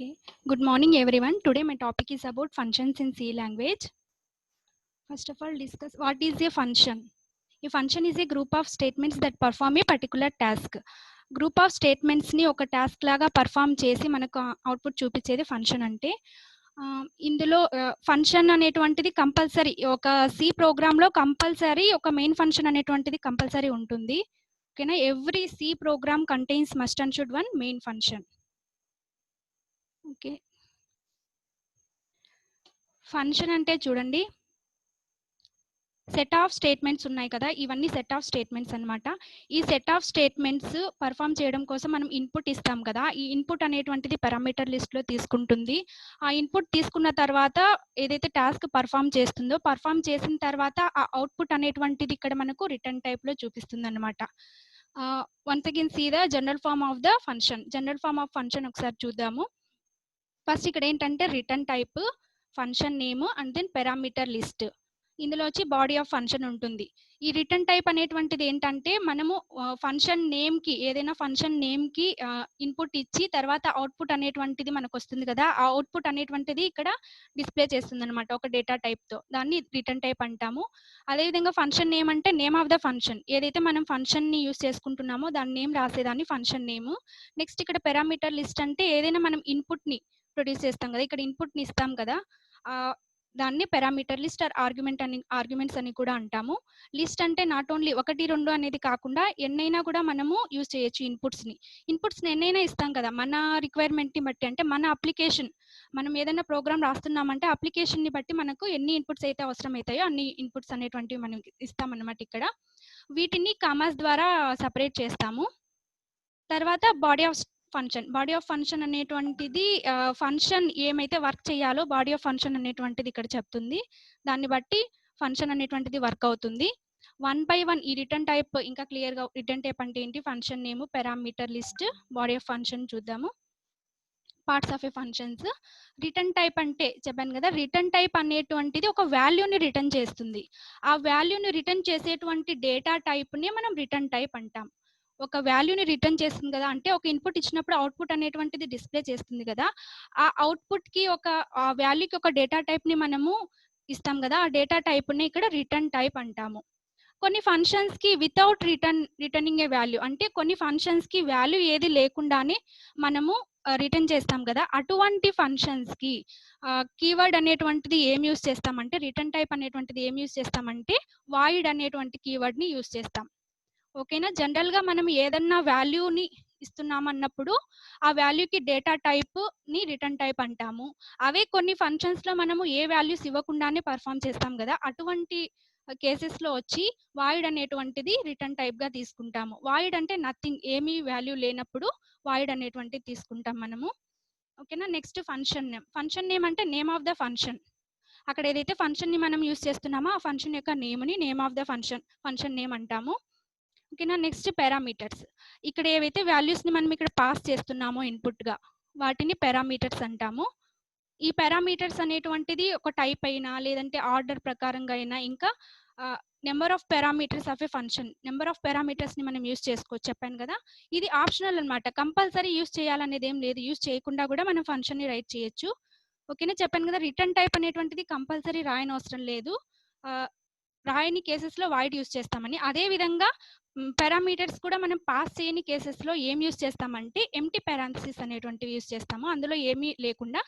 Okay. Good morning, everyone. Today my topic is about functions in C language. First of all, discuss what is a function. A function is a group of statements that perform a particular task. Group of స్టేట్మెంట్స్ని ఒక task లాగా perform చేసి మనకు output చూపించేది function అంటే ఇందులో function అనేటువంటిది compulsory ఒక సి ప్రోగ్రాంలో కంపల్సరీ ఒక మెయిన్ ఫంక్షన్ అనేటువంటిది కంపల్సరీ ఉంటుంది. ఓకేనా, every C program contains must and should one main function. Okay, function అంటే చూడండి, సెట్ ఆఫ్ స్టేట్మెంట్స్ ఉన్నాయి కదా, ఇవన్నీ సెట్ ఆఫ్ స్టేట్మెంట్స్ అనమాట. ఈ సెట్ ఆఫ్ స్టేట్మెంట్స్ పర్ఫామ్ చేయడం కోసం మనం ఇన్పుట్ ఇస్తాం కదా, ఈ ఇన్పుట్ అనేటువంటిది పారామీటర్ లిస్ట్లో తీసుకుంటుంది. ఆ ఇన్పుట్ తీసుకున్న తర్వాత ఏదైతే టాస్క్ పర్ఫామ్ చేస్తుందో, పర్ఫామ్ చేసిన తర్వాత ఆ అవుట్పుట్ అనేటువంటిది ఇక్కడ మనకు రిటర్న్ టైప్లో చూపిస్తుంది అనమాట. Once again see the general form of the function. General form of function ఒకసారి చూద్దాము. ఫస్ట్ ఇక్కడ ఏంటంటే return type, function name and then parameter list. ఇందులో వచ్చి బాడీ ఆఫ్ ఫంక్షన్ ఉంటుంది. ఈ రిటర్న్ టైప్ అనేటువంటిది ఏంటంటే మనము ఫంక్షన్ నేమ్కి, ఏదైనా ఫంక్షన్ నేమ్కి ఇన్పుట్ ఇచ్చి తర్వాత అవుట్పుట్ అనేటువంటిది మనకు వస్తుంది కదా, ఆ అవుట్పుట్ అనేటువంటిది ఇక్కడ డిస్ప్లే చేస్తుంది అనమాట ఒక డేటా టైప్తో. దాన్ని రిటర్న్ టైప్ అంటాము. అదేవిధంగా ఫంక్షన్ నేమ్ అంటే నేమ్ ఆఫ్ ద ఫంక్షన్, ఏదైతే మనం ఫంక్షన్ని యూస్ చేసుకుంటున్నామో దాని నేమ్ రాసేదాన్ని ఫంక్షన్ నేమ్. నెక్స్ట్ ఇక్కడ పారామీటర్ లిస్ట్ అంటే ఏదైనా మనం ఇన్పుట్ని ప్రొడ్యూస్ చేస్తాం కదా, ఇక్కడ ఇన్పుట్ని ఇస్తాం కదా, దాన్ని పారామీటర్ లిస్ట్ ఆర్ ఆర్గ్యుమెంట్స్ అని కూడా అంటాము. లిస్ట్ అంటే నాట్ ఓన్లీ 1, 2 అనేది కాకుండా ఎన్నైనా కూడా మనము యూజ్ చేయొచ్చు ఇన్పుట్స్ని ఎన్నైనా ఇస్తాం కదా మన రిక్వైర్మెంట్ని బట్టి. అంటే మన అప్లికేషన్, మనం ఏదైనా ప్రోగ్రామ్ రాస్తున్నామంటే అప్లికేషన్ని బట్టి మనకు ఎన్ని ఇన్పుట్స్ అయితే అవసరం అవుతాయో అన్ని ఇన్పుట్స్ అనేటువంటివి మనం ఇస్తామన్నమాట. ఇక్కడ వీటిని కామాస్ ద్వారా సపరేట్ చేస్తాము. తర్వాత బాడీ ఆఫ్ ఫంక్షన్ అనేటువంటిది ఫంక్షన్ ఏమైతే వర్క్ చేయాలో బాడీ ఆఫ్ ఫంక్షన్ అనేటువంటిది ఇక్కడ చెప్తుంది. దాన్ని బట్టి ఫంక్షన్ అనేటువంటిది వర్క్ అవుతుంది. 1 by 1 ఈ రిటర్న్ టైప్ ఇంకా క్లియర్గా, రిటర్న్ టైప్ అంటే ఏంటి, function name, parameter list, body of function చూద్దాము. Parts of a functions. Return type అంటే చెప్పాను కదా, రిటర్న్ టైప్ అనేటువంటిది ఒక వాల్యూని రిటర్న్ చేస్తుంది. ఆ వాల్యూని రిటర్న్ చేసేటువంటి డేటా టైప్ని మనం రిటర్న్ టైప్ అంటాం. ఒక వాల్యూని రిటర్న్ చేస్తుంది కదా, అంటే ఒక ఇన్పుట్ ఇచ్చినప్పుడు అవుట్పుట్ అనేటువంటిది డిస్ప్లే చేస్తుంది కదా, ఆ అవుట్పుట్కి ఆ వాల్యూకి ఒక డేటా టైప్ని మనము ఇస్తాం కదా, ఆ డేటా టైప్ని ఇక్కడ రిటర్న్ టైప్ అంటాము. కొన్ని ఫంక్షన్స్కి వితౌట్ రిటర్నింగ్ ఏ వాల్యూ, అంటే కొన్ని ఫంక్షన్స్కి వాల్యూ ఏది లేకుండానే మనము రిటర్న్ చేస్తాం కదా, అటువంటి ఫంక్షన్స్కి కీవర్డ్ అనేటువంటిది ఏం యూస్ చేస్తామంటే, రిటర్న్ టైప్ అనేటువంటిది ఏం యూస్ చేస్తామంటే వాయిడ్ అనేటువంటి కీవర్డ్ని యూస్ చేస్తాం. ఓకేనా, జనరల్గా మనం ఏదన్నా వాల్యూని ఇస్తున్నామన్నప్పుడు ఆ వాల్యూకి డేటా టైప్ని రిటర్న్ టైప్ అంటాము. అవే కొన్ని ఫంక్షన్స్లో మనము ఏ వాల్యూస్ ఇవ్వకుండానే పర్ఫామ్ చేస్తాం కదా, అటువంటి కేసెస్లో వచ్చి వాయిడ్ అనేటువంటిది రిటర్న్ టైప్గా తీసుకుంటాము. వాయిడ్ అంటే నథింగ్, ఏమీ వాల్యూ లేనప్పుడు వాయిడ్ అనేటువంటిది తీసుకుంటాం మనము. ఓకేనా, నెక్స్ట్ ఫంక్షన్ నేమ్ అంటే నేమ్ ఆఫ్ ద ఫంక్షన్. అక్కడ ఏదైతే ఫంక్షన్ని మనం యూస్ చేస్తున్నామో ఆ ఫంక్షన్ యొక్క నేమ్ని name of the function name అంటాము. ఓకేనా, నెక్స్ట్ పారామీటర్స్. ఇక్కడ ఏవైతే వాల్యూస్ని మనం ఇక్కడ పాస్ చేస్తున్నామో ఇన్పుట్గా, వాటిని పారామీటర్స్ అంటాము. ఈ పారామీటర్స్ అనేటువంటిది ఒక టైప్ అయినా లేదంటే ఆర్డర్ ప్రకారంగా అయినా, ఇంకా number of parameters of a function, number of పారామీటర్స్ని మనం యూస్ చేసుకోవచ్చు. చెప్పాను కదా, ఇది ఆప్షనల్ అనమాట, కంపల్సరీ యూస్ చేయాలనేది ఏం లేదు, యూస్ చేయకుండా కూడా మనం ఫంక్షన్ని రైట్ చేయొచ్చు. ఓకేనా, చెప్పాను కదా, రిటర్న్ టైప్ అనేటువంటిది కంపల్సరీ రాయని అవసరం లేదు, రాయని కేసెస్లో వాయిడ్ యూస్ చేస్తామని. అదేవిధంగా పారామీటర్స్ కూడా మనం పాస్ చేయని కేసెస్లో ఏం యూస్ చేస్తామంటే ఎంటీ పారాంథసిస్ అనేటువంటివి యూస్ చేస్తాము. అందులో ఏమీ లేకుండా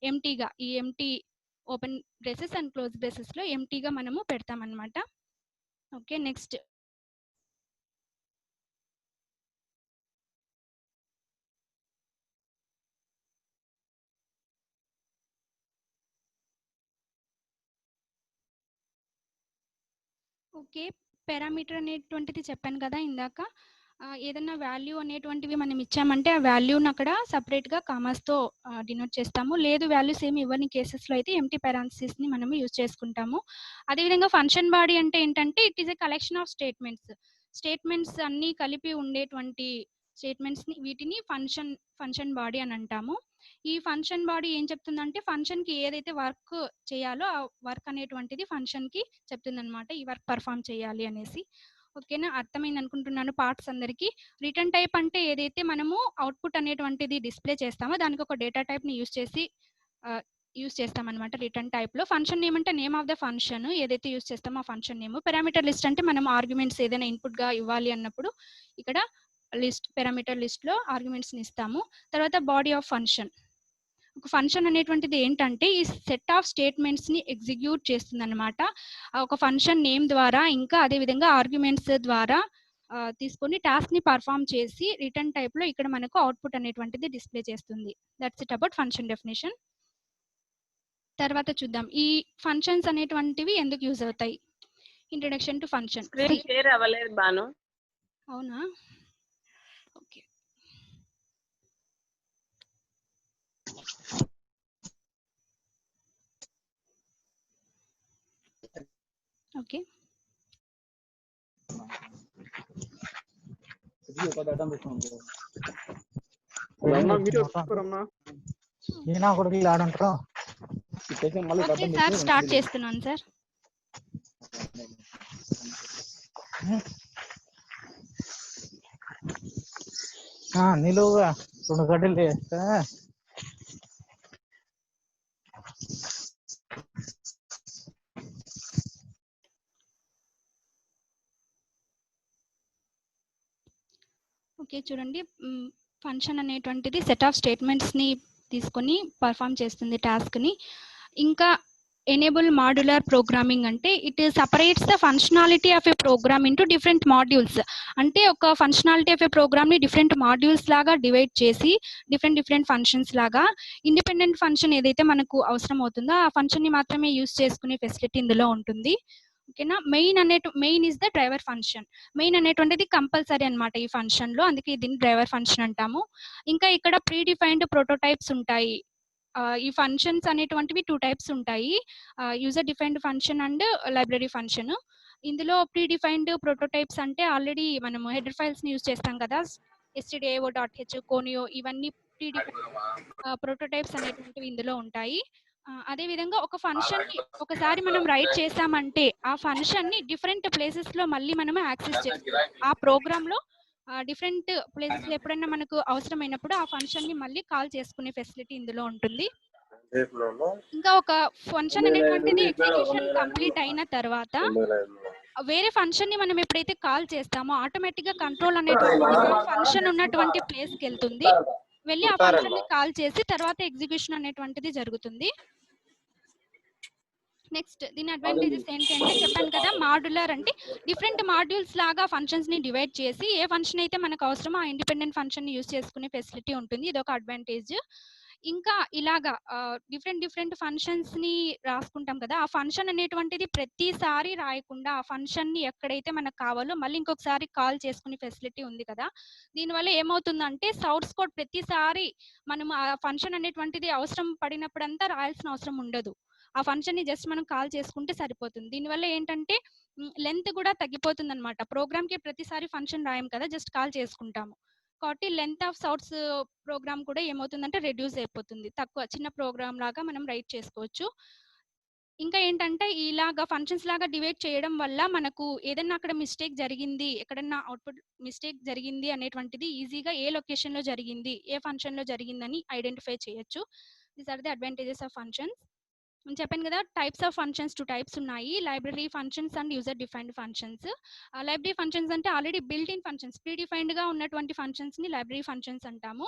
ఎంటీగా, ఈ empty open braces and close బ్రేసెస్లో ఎంటీగా మనము పెడతామన్నమాట. ఓకే, నెక్స్ట్ ఓకే, పారామీటర్ అనేటువంటిది చెప్పాను కదా ఇందాక, ఏదన్నా వాల్యూ అనేటువంటివి మనం ఇచ్చామంటే ఆ వాల్యూని అక్కడ సపరేట్గా కామాస్తో డినోట్ చేస్తాము. లేదు వాల్యూస్ ఏమి ఇవ్వని కేసెస్లో అయితే ఎంటీ పారాంథసిస్ని మనము యూజ్ చేసుకుంటాము. అదేవిధంగా ఫంక్షన్ బాడీ అంటే ఏంటంటే it is a collection of statements అన్నీ కలిపి ఉండేటువంటి స్టేట్మెంట్స్ని, వీటిని ఫంక్షన్ బాడీ అని అంటాము. ఈ ఫంక్షన్ బాడీ ఏం చెప్తుందంటే ఫంక్షన్కి ఏదైతే వర్క్ చేయాలో ఆ వర్క్ అనేటువంటిది ఫంక్షన్కి చెప్తుందన్నమాట, ఈ వర్క్ పర్ఫామ్ చేయాలి అనేసి. ఓకేనా, అర్థమైంది అనుకుంటున్నాను పార్ట్స్ అందరికీ. రిటర్న్ టైప్ అంటే ఏదైతే మనము అవుట్పుట్ అనేటువంటిది డిస్ప్లే చేస్తామో దానికి ఒక డేటా టైప్ని యూస్ చేస్తామన్నమాట రిటర్న్ టైప్లో. ఫంక్షన్ నేమ్ అంటే నేమ్ ఆఫ్ ద ఫంక్షన్ ఏదైతే యూస్ చేస్తామో ఆ ఫంక్షన్ నేమ్. పారామీటర్ లిస్ట్ అంటే మనం ఆర్గ్యుమెంట్స్ ఏదైనా ఇన్పుట్గా ఇవ్వాలి అన్నప్పుడు ఇక్కడ పారామీటర్ లిస్ట్లో ఆర్గ్యుమెంట్స్ని ఇస్తాము. తర్వాత బాడీ ఆఫ్ ఫంక్షన్. ఒక ఫంక్షన్ అనేటువంటిది ఏంటంటే ఈ సెట్ ఆఫ్ స్టేట్మెంట్స్ని ఎగ్జిక్యూట్ చేస్తుంది అనమాట. ఒక ఫంక్షన్ నేమ్ ద్వారా ఇంకా అదేవిధంగా ఆర్గ్యుమెంట్స్ ద్వారా తీసుకొని టాస్క్ని పర్ఫామ్ చేసి రిటర్న్ టైప్లో ఇక్కడ మనకు అవుట్పుట్ అనేటువంటిది డిస్ప్లే చేస్తుంది. That's it about function definition. తర్వాత చూద్దాం ఈ ఫంక్షన్స్ అనేటువంటివి ఎందుకు యూజ్ అవుతాయి. Introduction to function. Screen share అవ్వలేదు బాను. అవునా, ఓకే. ఓకే, సార్ స్టార్ట్ చేస్తున్నాను సార్. నిలువుగా 2 గడ్డలు వేస్తా. ఓకే, చూడండి ఫంక్షన్ అనేటువంటిది సెట్ ఆఫ్ స్టేట్మెంట్స్ని తీసుకొని పర్ఫామ్ చేస్తుంది టాస్క్ని. ఇంకా ఎనేబుల్ మాడ్యులర్ ప్రోగ్రామింగ్ అంటే it separates the functionality of a program into different modules. అంటే ఒక ఫంక్షనాలిటీ ఆఫ్ ఏ ప్రోగ్రామ్ని డిఫరెంట్ మాడ్యూల్స్ లాగా డివైడ్ చేసి డిఫరెంట్ ఫంక్షన్స్ లాగా ఇండిపెండెంట్ ఫంక్షన్ ఏదైతే మనకు అవసరం అవుతుందో ఆ ఫంక్షన్ని మాత్రమే యూస్ చేసుకునే ఫెసిలిటీ ఇందులో ఉంటుంది. ఓకేనా, main is the driver function. Main అనేటువంటిది కంపల్సరీ అనమాట ఈ ఫంక్షన్లో, అందుకే దీన్ని డ్రైవర్ ఫంక్షన్ అంటాము. ఇంకా ఇక్కడ ప్రీ డిఫైన్డ్ ప్రోటోటైప్స్ ఉంటాయి. ఈ ఫంక్షన్స్ అనేటువంటివి 2 టైప్స్ ఉంటాయి, user defined function and library function. ఇందులో ప్రీ డిఫైన్డ్ ప్రోటోటైప్స్ అంటే ఆల్రెడీ మనం హెడర్ ఫైల్స్ని యూజ్ చేస్తాం కదా, stdio.h, కోనియో, ఇవన్నీ ప్రీ డిఫైన్డ్ ప్రోటోటైప్స్ అనేటువంటివి ఇందులో ఉంటాయి. అదేవిధంగా ఒక ఫంక్షన్ని ఒకసారి మనం రైట్ చేసామంటే ఆ ఫంక్షన్ని డిఫరెంట్ ప్లేసెస్లో మళ్ళీ మనం యాక్సెస్ చేసుకోవచ్చు. ఆ ప్రోగ్రాంలో డిఫరెంట్ ప్లేసెస్లో ఎప్పుడైనా మనకు అవసరమైనప్పుడు ఆ ఫంక్షన్ని మళ్ళీ కాల్ చేసుకునే ఫెసిలిటీ ఇందులో ఉంటుంది. ఇంకా ఒక ఫంక్షన్ అనేటువంటిది ఎగ్జిక్యూషన్ కంప్లీట్ అయిన తర్వాత వేరే ఫంక్షన్ని మనం ఎప్పుడైతే కాల్ చేస్తామో ఆటోమేటిక్గా కంట్రోల్ అనేటువంటిది ఆ ఫంక్షన్ ఉన్నటువంటి ప్లేస్కి వెళ్తుంది, వెళ్ళి ఆ ఫంక్షన్ని కాల్ చేసి తర్వాత ఎగ్జిక్యూషన్ అనేటువంటిది జరుగుతుంది. నెక్స్ట్ దీని అడ్వాంటేజెస్ ఏంటంటే చెప్పాను కదా, మాడ్యులర్ అంటే డిఫరెంట్ మాడ్యూల్స్ లాగా ఫంక్షన్స్ ని డివైడ్ చేసి ఏ ఫంక్షన్ అయితే మనకు అవసరమో ఆ ఇండిపెండెంట్ ఫంక్షన్ ని యూస్ చేసుకునే ఫెసిలిటీ ఉంటుంది, ఇది ఒక అడ్వాంటేజ్. ఇంకా ఇలాగా డిఫరెంట్ ఫంక్షన్స్ ని రాసుకుంటాం కదా, ఆ ఫంక్షన్ అనేటువంటిది ప్రతిసారి రాయకుండా ఆ ఫంక్షన్ ని ఎక్కడైతే మనకు కావాలో మళ్ళీ ఇంకొకసారి కాల్ చేసుకునే ఫెసిలిటీ ఉంది కదా. దీనివల్ల ఏమవుతుందంటే సోర్స్ కోడ్ ప్రతిసారి మనం ఆ ఫంక్షన్ అనేటువంటిది అవసరం పడినప్పుడంతా రాయాల్సిన అవసరం ఉండదు, ఆ ఫంక్షన్ ని జస్ట్ మనం కాల్ చేసుకుంటే సరిపోతుంది. దీనివల్ల ఏంటంటే లెంత్ కూడా తగ్గిపోతుంది అనమాట. ప్రోగ్రామ్ కి ప్రతిసారి ఫంక్షన్ రాయం కదా, జస్ట్ కాల్ చేసుకుంటాము కాబట్టి లెంత్ ఆఫ్ సోర్స్ ప్రోగ్రామ్ కూడా ఏమవుతుందంటే రెడ్యూస్ అయిపోతుంది, తక్కువ చిన్న ప్రోగ్రామ్ లాగా మనం రైట్ చేసుకోవచ్చు. ఇంకా ఏంటంటే ఇలాగా ఫంక్షన్స్ లాగా డివైడ్ చేయడం వల్ల మనకు ఏదైనా అక్కడ మిస్టేక్ జరిగింది, ఎక్కడన్నా అవుట్పుట్ మిస్టేక్ జరిగింది అనేటువంటిది ఈజీగా ఏ లొకేషన్లో జరిగింది, ఏ ఫంక్షన్లో జరిగిందని ఐడెంటిఫై చేయొచ్చు. These are the advantages of functions. చెప్పాను కదా, టైప్స్ ఆఫ్ ఫంక్షన్స్ 2 టైప్స్ ఉన్నాయి, library functions and user defined functions. Library functions అంటే already built in functions, predefined గా ఉన్నటువంటి ఫంక్షన్స్ ని లైబ్రరీ ఫంక్షన్స్ అంటాము.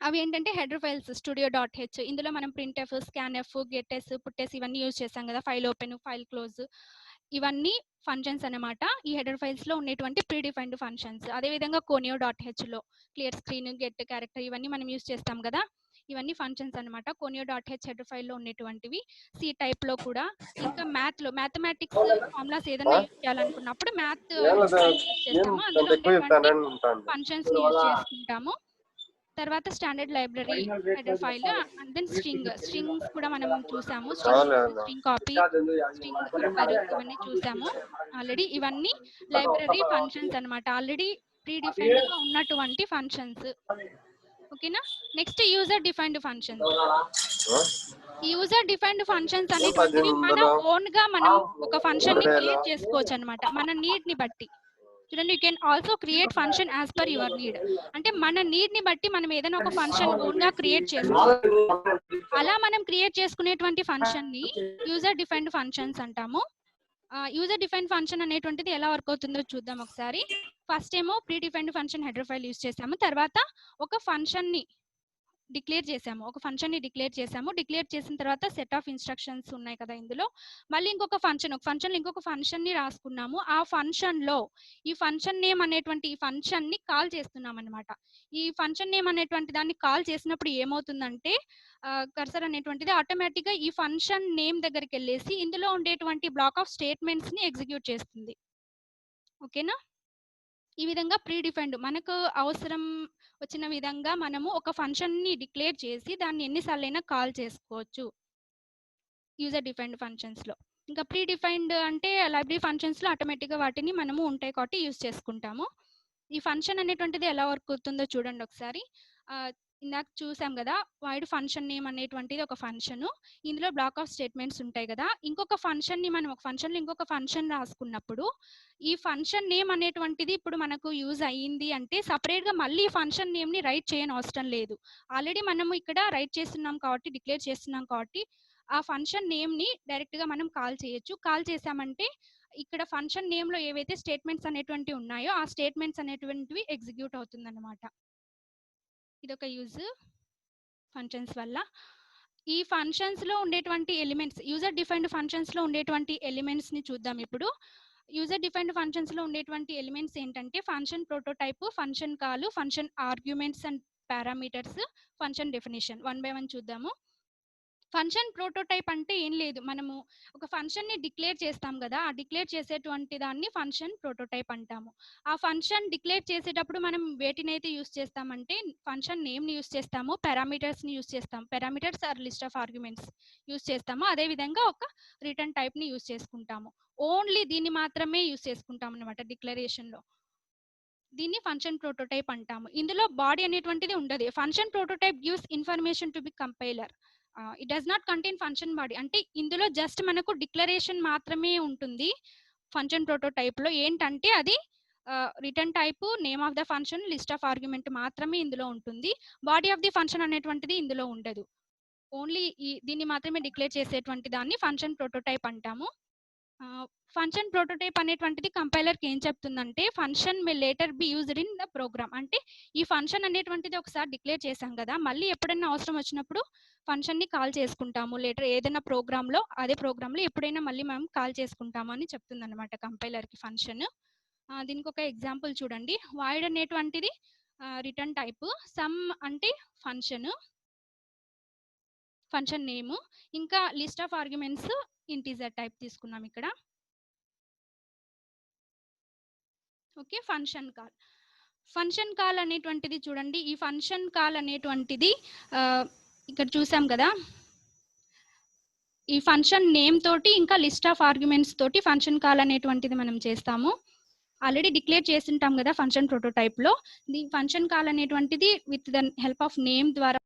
అవి ఏంటంటే హెడర్ ఫైల్స్ studio.h, ఇందులో మనం printf, scanf, getS, putS ఇవన్నీ యూజ్ చేస్తాం కదా, ఫైల్ ఓపెన్, ఫైల్ క్లోజ్, ఇవన్నీ ఫంక్షన్స్ అన్నమాట. ఈ హెడర్ ఫైల్స్ లో ఉన్నటువంటి ప్రీ డిఫైన్డ్ ఫంక్షన్స్. అదేవిధంగా conio.h లో క్లియర్ స్క్రీన్, గెట్ క్యారెక్టర్ ఇవన్నీ మనం యూజ్ చేస్తాం కదా, ఇవన్నీ ఫంక్షన్స్ అనమాట. conio.h హెడర్ ఫైల్లో ఉన్నటువంటివి. సి టైప్ లో కూడా. ఇంకా మ్యాథమెటిక్స్ ఫార్ములాస్ ఏదైనా యూజ్ చేయాలనుకున్నప్పుడు మ్యాథ్ యూజ్ చేస్తాము, అందులో ఉండేటువంటి ఫంక్షన్స్ ని యూజ్ చేసుకుంటాము. తర్వాత standard library header file and then strings కూడా మనం చూసాము, స్ట్రింగ్ కాపీ, స్ట్రింగ్ ఇన్ఫర్ ఇవన్నీ చూసాము ఆల్రెడీ. ఇవన్నీ లైబ్రరీ ఫంక్షన్స్ అన్నమాట, ఆల్రెడీ ప్రీ డిఫైన్డ్ గా ఉన్నటువంటి ఫంక్షన్స్. ఓకేనా, next user defined functions. User defined functions అనేటువంటివి మన ఓన్ గా మనం ఒక ఫంక్షన్ ని క్రియేట్ చేసుకోవచ్చు అన్నమాట, మన నీడ్ ని బట్టి. చూడండి, you can also create function as per your need. అంటే మన నీడ్ని బట్టి మనం ఏదైనా ఒక ఫంక్షన్ ఓన్గా క్రియేట్ చేసుకోవచ్చు. అలా మనం క్రియేట్ చేసుకునేటువంటి ఫంక్షన్ని యూజర్ డిఫైన్డ్ ఫంక్షన్స్ అంటాము. యూజర్ డిఫైన్డ్ ఫంక్షన్ అనేటువంటిది ఎలా వర్క్ అవుతుందో చూద్దాం ఒకసారి. ఫస్ట్ ఏమో pre defined function header file use చేసాము. తర్వాత ఒక ఫంక్షన్ని డిక్లేర్ చేసాము. ఒక ఫంక్షన్‌ని డిక్లేర్ చేసాము. డిక్లేర్ చేసిన తర్వాత సెట్ ఆఫ్ ఇన్‌స్ట్రక్షన్స్ ఉన్నాయి కదా ఇందులో. మళ్ళీ ఇంకొక ఫంక్షన్‌లో ఇంకొక ఫంక్షన్‌ని రాసుకున్నాము. ఆ ఫంక్షన్‌లో ఈ ఫంక్షన్ నేమ్ అనేటువంటి ఈ ఫంక్షన్‌ని కాల్ చేస్తున్నామన్నమాట. ఈ ఫంక్షన్ నేమ్ అనేటువంటి దాన్ని కాల్ చేసినప్పుడు ఏమవుతుందంటే కర్సర్ అనేటువంటిది ఆటోమేటిక్‌గా ఈ ఫంక్షన్ నేమ్ దగ్గరికెళ్ళేసి ఇందులో ఉండేటువంటి బ్లాక్ ఆఫ్ స్టేట్మెంట్స్‌ని ఎగ్జిక్యూట్ చేస్తుంది. ఓకేనా? ఈ విధంగా ప్రీ డిఫైన్డ్ మనకు అవసరం వచ్చిన విధంగా మనము ఒక ఫంక్షన్‌ని డిక్లేర్ చేసి దాన్ని ఎన్ని సార్లైనా కాల్ చేసుకోవచ్చు యూజర్ డిఫైన్డ్ ఫంక్షన్స్‌లో. ఇంకా ప్రీ డిఫైన్డ్ అంటే లైబ్రరీ ఫంక్షన్స్‌లో ఆటోమేటిక్‌గా వాటిని మనము ఉంటాయి కాబట్టి యూజ్ చేసుకుంటాము. ఈ ఫంక్షన్ అనేటువంటిది ఎలా వర్క్ అవుతుందో చూడండి ఒకసారి. ఇందాక చూసాం కదా, వాయిడ్ ఫంక్షన్ నేమ్ అనేటువంటిది ఒక ఫంక్షను. ఇందులో బ్లాక్ ఆఫ్ స్టేట్మెంట్స్ ఉంటాయి కదా. ఇంకొక ఫంక్షన్‌ని మనం ఒక ఫంక్షన్‌లో ఇంకొక ఫంక్షన్ రాసుకున్నప్పుడు ఈ ఫంక్షన్ నేమ్ అనేటువంటిది ఇప్పుడు మనకు యూజ్ అయ్యింది అంటే సెపరేట్‌గా మళ్ళీ ఈ ఫంక్షన్ నేమ్‌ని రైట్ చేయనవసరం లేదు. ఆల్రెడీ మనము ఇక్కడ రైట్ చేస్తున్నాం కాబట్టి, డిక్లేర్ చేస్తున్నాం కాబట్టి ఆ ఫంక్షన్ నేమ్‌ని డైరెక్ట్‌గా మనం కాల్ చేయొచ్చు. కాల్ చేసామంటే ఇక్కడ ఫంక్షన్ నేమ్‌లో ఏవైతే స్టేట్మెంట్స్ అనేటువంటివి ఉన్నాయో ఆ స్టేట్మెంట్స్ అనేటువంటివి ఎగ్జిక్యూట్ అవుతుందన్నమాట. ఇదొక యూజ్ ఫంక్షన్స్ వల్ల. ఈ ఫంక్షన్స్‌లో ఉండేటువంటి ఎలిమెంట్స్ యూజర్ డిఫైన్డ్ ఫంక్షన్స్‌లో ఉండేటువంటి ఎలిమెంట్స్‌ని చూద్దాం ఇప్పుడు. యూజర్ డిఫైన్డ్ ఫంక్షన్స్‌లో ఉండేటువంటి ఎలిమెంట్స్ ఏంటంటే function prototype, function call, function arguments and parameters, function definition. One by one చూద్దాము. ఫంక్షన్ ప్రోటోటైప్ అంటే ఏం లేదు. మనము ఒక ఫంక్షన్‌ని డిక్లేర్ చేస్తాం గదా! ఆ డిక్లేర్ చేసేటువంటి దాన్ని ఫంక్షన్ ప్రోటోటైప్ అంటాము. ఆ ఫంక్షన్ డిక్లేర్ చేసేటప్పుడు మనం వేటినైతే యూజ్ చేస్తామంటే ఫంక్షన్ నేమ్‌ని యూజ్ చేస్తాము, పారామీటర్స్‌ని యూజ్ చేస్తాం. Parameters or list of arguments use చేస్తాము. అదే విధంగా ఒక రిటర్న్ టైప్‌ని యూజ్ చేసుకుంటాము. ఓన్లీ దీన్ని మాత్రమే యూజ్ చేసుకుంటామన్నమాట డిక్లరేషన్‌లో. దీన్ని ఫంక్షన్ ప్రోటోటైప్ అంటాము. ఇందులో బాడీ అనేటువంటిది ఉండదు. Function prototype gives information to the compiler. It does not contain function body. అంటే ఇందులో జస్ట్ మనకు డిక్లరేషన్ మాత్రమే ఉంటుంది. ఫంక్షన్ ప్రోటోటైప్‌లో ఏంటంటే అది return type, name of the function, list of argument మాత్రమే ఇందులో ఉంటుంది. బాడీ ఆఫ్ ది ఫంక్షన్ అనేటువంటిది ఇందులో ఉండదు. ఓన్లీ దీన్ని మాత్రమే డిక్లేర్ చేసేటువంటి దాన్ని ఫంక్షన్ ప్రోటోటైప్ అంటాము. ఫంక్షన్ ప్రోటోటైప్ అనేటువంటిది కంపైలర్‌కి ఏం చెప్తుందంటే function may later be used in the program. అంటే ఈ ఫంక్షన్ అనేటువంటిది ఒకసారి డిక్లేర్ చేసాం కదా, మళ్ళీ ఎప్పుడైనా అవసరం వచ్చినప్పుడు ఫంక్షన్‌ని కాల్ చేసుకుంటాము. లేటర్ ఏదైనా ప్రోగ్రామ్‌లో అదే ప్రోగ్రామ్‌లో ఎప్పుడైనా మళ్ళీ మనం కాల్ చేసుకుంటాము అని చెప్తుందన్నమాట కంపైలర్‌కి ఫంక్షన్. దీనికి ఒక ఎగ్జాంపుల్ చూడండి. వాయిడ్ అనేటువంటిది రిటర్న్ టైప్, సమ్ అంటే ఫంక్షన్ నేమ్, ఇంకా list of arguments integer type తీసుకున్నాం ఇక్కడ. ఓకే, ఫంక్షన్ కాల్ అనేటువంటిది చూడండి. ఈ ఫంక్షన్ కాల్ అనేటువంటిది ఇక్కడ చూసాం కదా, ఈ ఫంక్షన్ నేమ్ తోటి ఇంకా లిస్ట్ ఆఫ్ ఆర్గ్యుమెంట్స్ తోటి ఫంక్షన్ కాల్ అనేటువంటిది మనం చేస్తాము. ఆల్రెడీ డిక్లేర్ చేసింటాం కదా ఫంక్షన్ ప్రోటోటైప్లో. ది ఫంక్షన్ కాల్ అనేటువంటిది with the help of name ద్వారా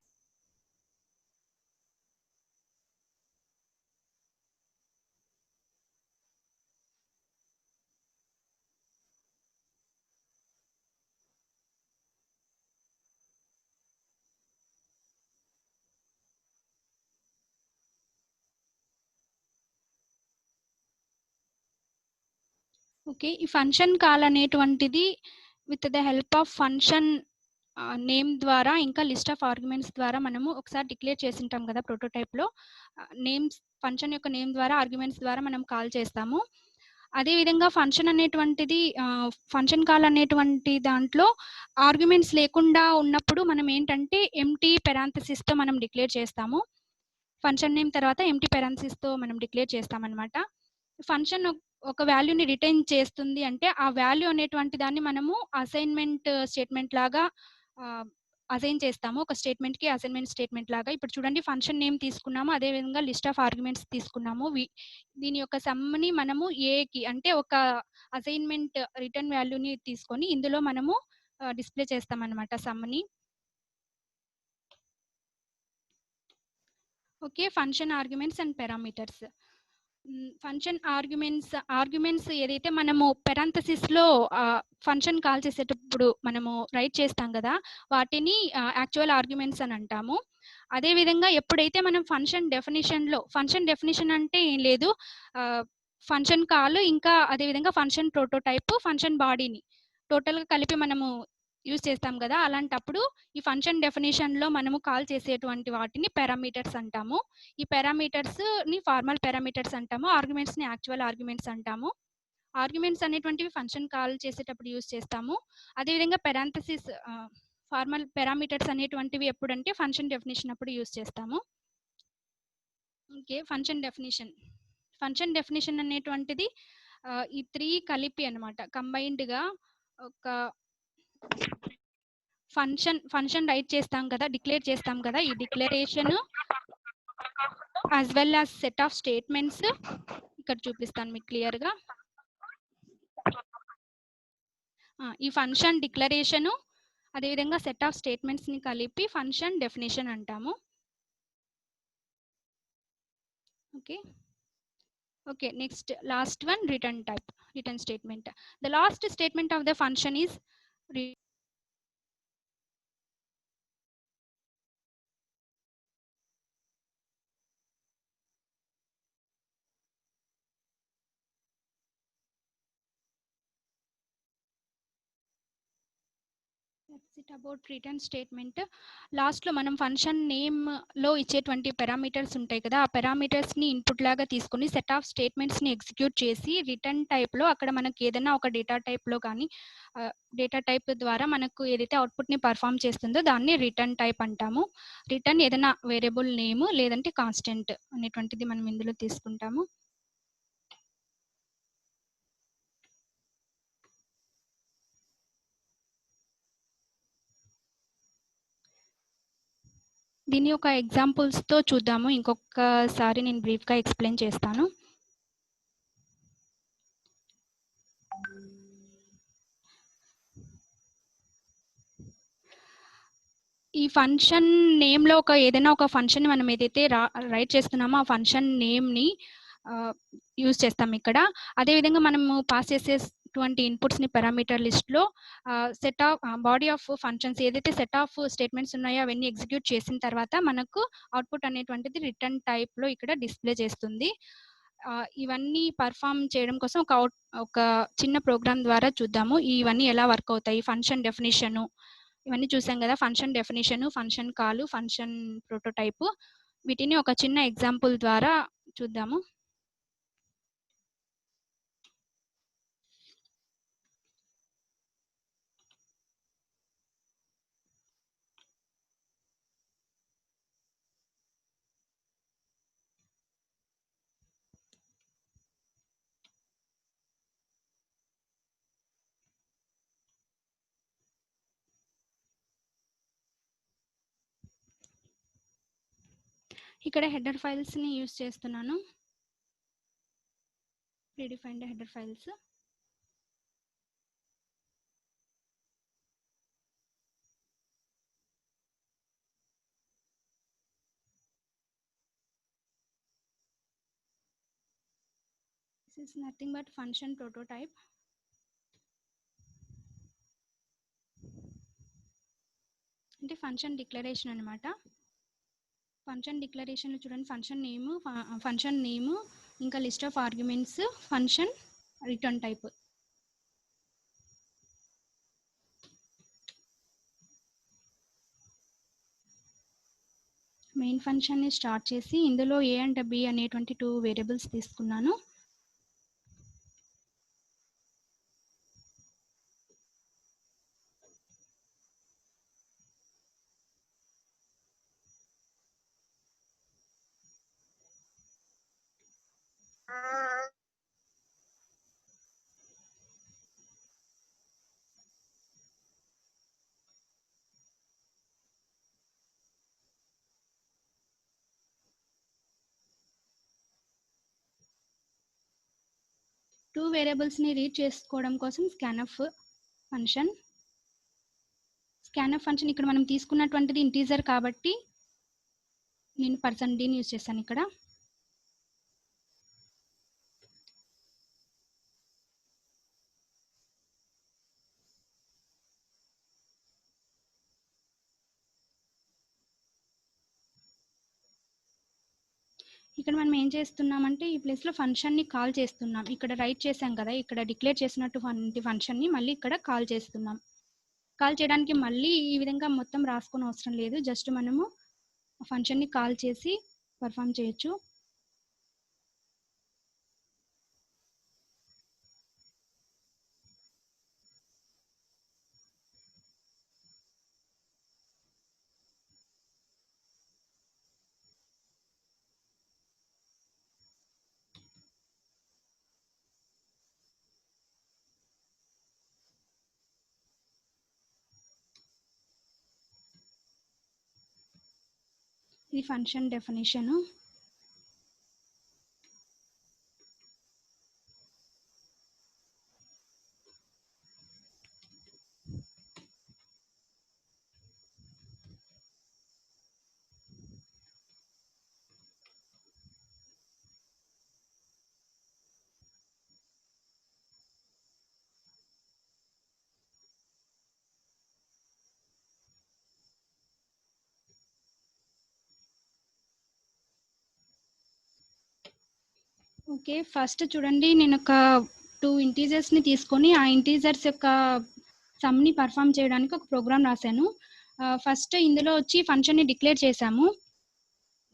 ఓకే, ఈ ఫంక్షన్ కాల్ అనేటువంటిది with the help of function name ద్వారా ఇంకా లిస్ట్ ఆఫ్ ఆర్గ్యుమెంట్స్ ద్వారా మనము ఒకసారి డిక్లేర్ చేసింటాం కదా ప్రోటోటైప్లో. నేమ్స్ ఫంక్షన్ యొక్క నేమ్ ద్వారా ఆర్గ్యుమెంట్స్ ద్వారా మనం కాల్ చేస్తాము. అదేవిధంగా ఫంక్షన్ అనేటువంటిది ఫంక్షన్ కాల్ అనేటువంటి దాంట్లో ఆర్గ్యుమెంట్స్ లేకుండా ఉన్నప్పుడు మనం ఏంటంటే ఎంప్టీ పెరాంథసిస్తో మనం డిక్లేర్ చేస్తాము. ఫంక్షన్ నేమ్ తర్వాత ఎంప్టీ పెరాంథసిస్తో మనం డిక్లేర్ చేస్తామన్నమాట. ఫంక్షన్ ఒక వాల్యూని రిటైన్ చేస్తుంది అంటే ఆ వాల్యూ అనేటువంటి దాన్ని మనము అసైన్మెంట్ స్టేట్మెంట్ లాగా అసైన్ చేస్తాము. ఒక స్టేట్మెంట్‌కి అసైన్మెంట్ స్టేట్మెంట్ లాగా. ఇప్పుడు చూడండి, ఫంక్షన్ నేమ్ తీసుకున్నాము. అదేవిధంగా లిస్ట్ ఆఫ్ ఆర్గ్యుమెంట్స్ తీసుకున్నాము. దీని యొక్క సమ్‌ని మనము ఏకి అంటే ఒక అసైన్మెంట్ రిటర్న్ వాల్యూని తీసుకొని ఇందులో మనము డిస్‌ప్లే చేస్తామన్నమాట సమ్‌ని. Okay, function arguments and parameters. Function arguments ఏదైతే మనము పెరాంథసిస్‌లో ఫంక్షన్ కాల్ చేసేటప్పుడు మనము రైట్ చేస్తాం గదా! వాటిని యాక్చువల్ ఆర్గ్యుమెంట్స్ అని అంటాము. అదే విధంగా ఎప్పుడైతే మనం ఫంక్షన్ డెఫినిషన్ అంటే ఏం లేదు, ఫంక్షన్ కాల్ ఇంకా అదే విధంగా ఫంక్షన్ ప్రోటోటైప్, ఫంక్షన్ బాడీని టోటల్‌గా కలిపి మనము యూజ్ చేస్తాం గదా! అలాంటప్పుడు ఈ ఫంక్షన్ డెఫినిషన్‌లో మనము కాల్ చేసేటువంటి వాటిని పారామీటర్స్ అంటాము. ఈ పారామీటర్స్‌ని ఫార్మల్ పారామీటర్స్ అంటాము. ఆర్గ్యుమెంట్స్‌ని యాక్చువల్ ఆర్గ్యుమెంట్స్ అంటాము. ఆర్గ్యుమెంట్స్ అనేటువంటివి ఫంక్షన్ కాల్ చేసేటప్పుడు యూజ్ చేస్తాము. అదేవిధంగా ఫార్మల్ పారామీటర్స్ అనేటువంటివి ఎప్పుడంటే ఫంక్షన్ డెఫినిషన్ అప్పుడు యూజ్ చేస్తాము. ఓకే. ఫంక్షన్ డెఫినిషన్ అనేటువంటిది ఈ 3 కలిపి అన్నమాట. కంబైన్డ్‌గా ఒక ఫంక్షన్ రైట్ చేస్తాం కదా! డిక్లేర్ చేస్తాం కదా! ఈ declaration as well as set of statements ఇక్కడ చూపిస్తాను మీకు క్లియర్‌గా. ఈ ఫంక్షన్ డిక్లరేషను అదేవిధంగా సెట్ ఆఫ్ స్టేట్మెంట్స్‌ని కలిపి ఫంక్షన్ డెఫినిషన్ అంటాము. Okay. Okay. Next last one return statement. The last statement of the function is that's it about return statement. లాస్ట్‌లో మనం ఫంక్షన్ నేమ్‌లో ఇచ్చేటువంటి పారామీటర్స్ ఉంటాయి కదా! ఆ పారామీటర్స్‌ని ఇన్‌పుట్ లాగా తీసుకొని సెట్ ఆఫ్ స్టేట్మెంట్స్‌ని ఎగ్జిక్యూట్ చేసి రిటర్న్ టైప్‌లో అక్కడ మనకి ఏదైనా ఒక డేటా టైప్‌లో కానీ డేటా టైప్ ద్వారా మనకు ఏదైతే అవుట్‌పుట్‌ని పర్ఫార్మ్ చేస్తుందో దాన్ని రిటర్న్ టైప్ అంటాము. రిటర్న్ ఏదైనా వేరియబుల్ నేమ్ లేదంటే కాన్స్టెంట్ అనేటువంటిది మనం ఇందులో తీసుకుంటాము. దీన్ని ఒక ఎగ్జాంపుల్స్‌తో చూద్దాము. ఇంకొకసారి నేను బ్రీఫ్‌గా ఎక్స్‌ప్లెయిన్ చేస్తాను. ఈ ఫంక్షన్ నేమ్‌లో ఏదైనా ఒక ఫంక్షన్ మనం ఏదైతే రైట్ చేస్తున్నామో ఆ ఫంక్షన్ నేమ్‌ని యూజ్ చేస్తాం ఇక్కడ. అదేవిధంగా మనము పాస్ చేసేటువంటి ఇన్పుట్స్‌ని పారామీటర్ లిస్ట్‌లో బాడీ ఆఫ్ ఫంక్షన్స్ ఏదైతే సెట్ ఆఫ్ స్టేట్మెంట్స్ ఉన్నాయో అవన్నీ ఎగ్జిక్యూట్ చేసిన తర్వాత మనకు అవుట్‌పుట్ అనేటువంటిది రిటర్న్ టైప్‌లో ఇక్కడ డిస్‌ప్లే చేస్తుంది. ఇవన్నీ పర్ఫార్మ్ చేయడం కోసం ఒక చిన్న ప్రోగ్రామ్ ద్వారా చూద్దాము. ఇవన్నీ ఎలా వర్క్ అవుతాయి. ఫంక్షన్ డెఫినిషను ఇవన్నీ చూసాం కదా! Function definition, function call, function prototype వీటిని ఒక చిన్న ఎగ్జాంపుల్ ద్వారా చూద్దాము. ఇక్కడ హెడర్ ఫైల్స్‌ని యూజ్ చేస్తున్నాను. Predefined header files. This is nothing but function prototype. అంటే ఫంక్షన్ డిక్లరేషన్ అన్నమాట. ఫంక్షన్ డిక్లరేషన్‌లో చూడండి ఫంక్షన్ నేమ్ ఇంకా list of arguments, function return type. Main ఫంక్షన్‌ని స్టార్ట్ చేసి ఇందులో ఏ అండ్ బి అనేటువంటి 2 వేరియబుల్స్ తీసుకున్నాను. వేరియబుల్స్‌ని రీడ్ చేసుకోవడం కోసం స్కాన్ఎఫ్ ఫంక్షన్ ఇక్కడ మనం తీసుకున్నటువంటిది ఇంటీజర్ కాబట్టి నేను %d యూజ్ చేశాను ఇక్కడ. ఇక్కడ మనం ఏం చేస్తున్నామంటే ఈ ప్లేస్లో ఫంక్షన్ని కాల్ చేస్తున్నాం. ఇక్కడ రైట్ చేసాం కదా, ఇక్కడ డిక్లేర్ చేసినటువంటి ఫంక్షన్ని మళ్ళీ ఇక్కడ కాల్ చేస్తున్నాం. కాల్ చేయడానికి మళ్ళీ ఈ విధంగా మొత్తం రాసుకునే అవసరం లేదు, జస్ట్ మనము ఫంక్షన్ని కాల్ చేసి పర్ఫామ్ చేయొచ్చు. ఇది ఫంక్షన్ డెఫినేషను. ఓకే, ఫస్ట్ చూడండి, నేను ఒక 2 ఇంటీజర్స్ని తీసుకొని ఆ ఇంటీజర్స్ యొక్క సమ్ని పర్ఫామ్ చేయడానికి ఒక ప్రోగ్రామ్ రాశాను. ఫస్ట్ ఇందులో వచ్చి ఫంక్షన్ని డిక్లేర్ చేశాము.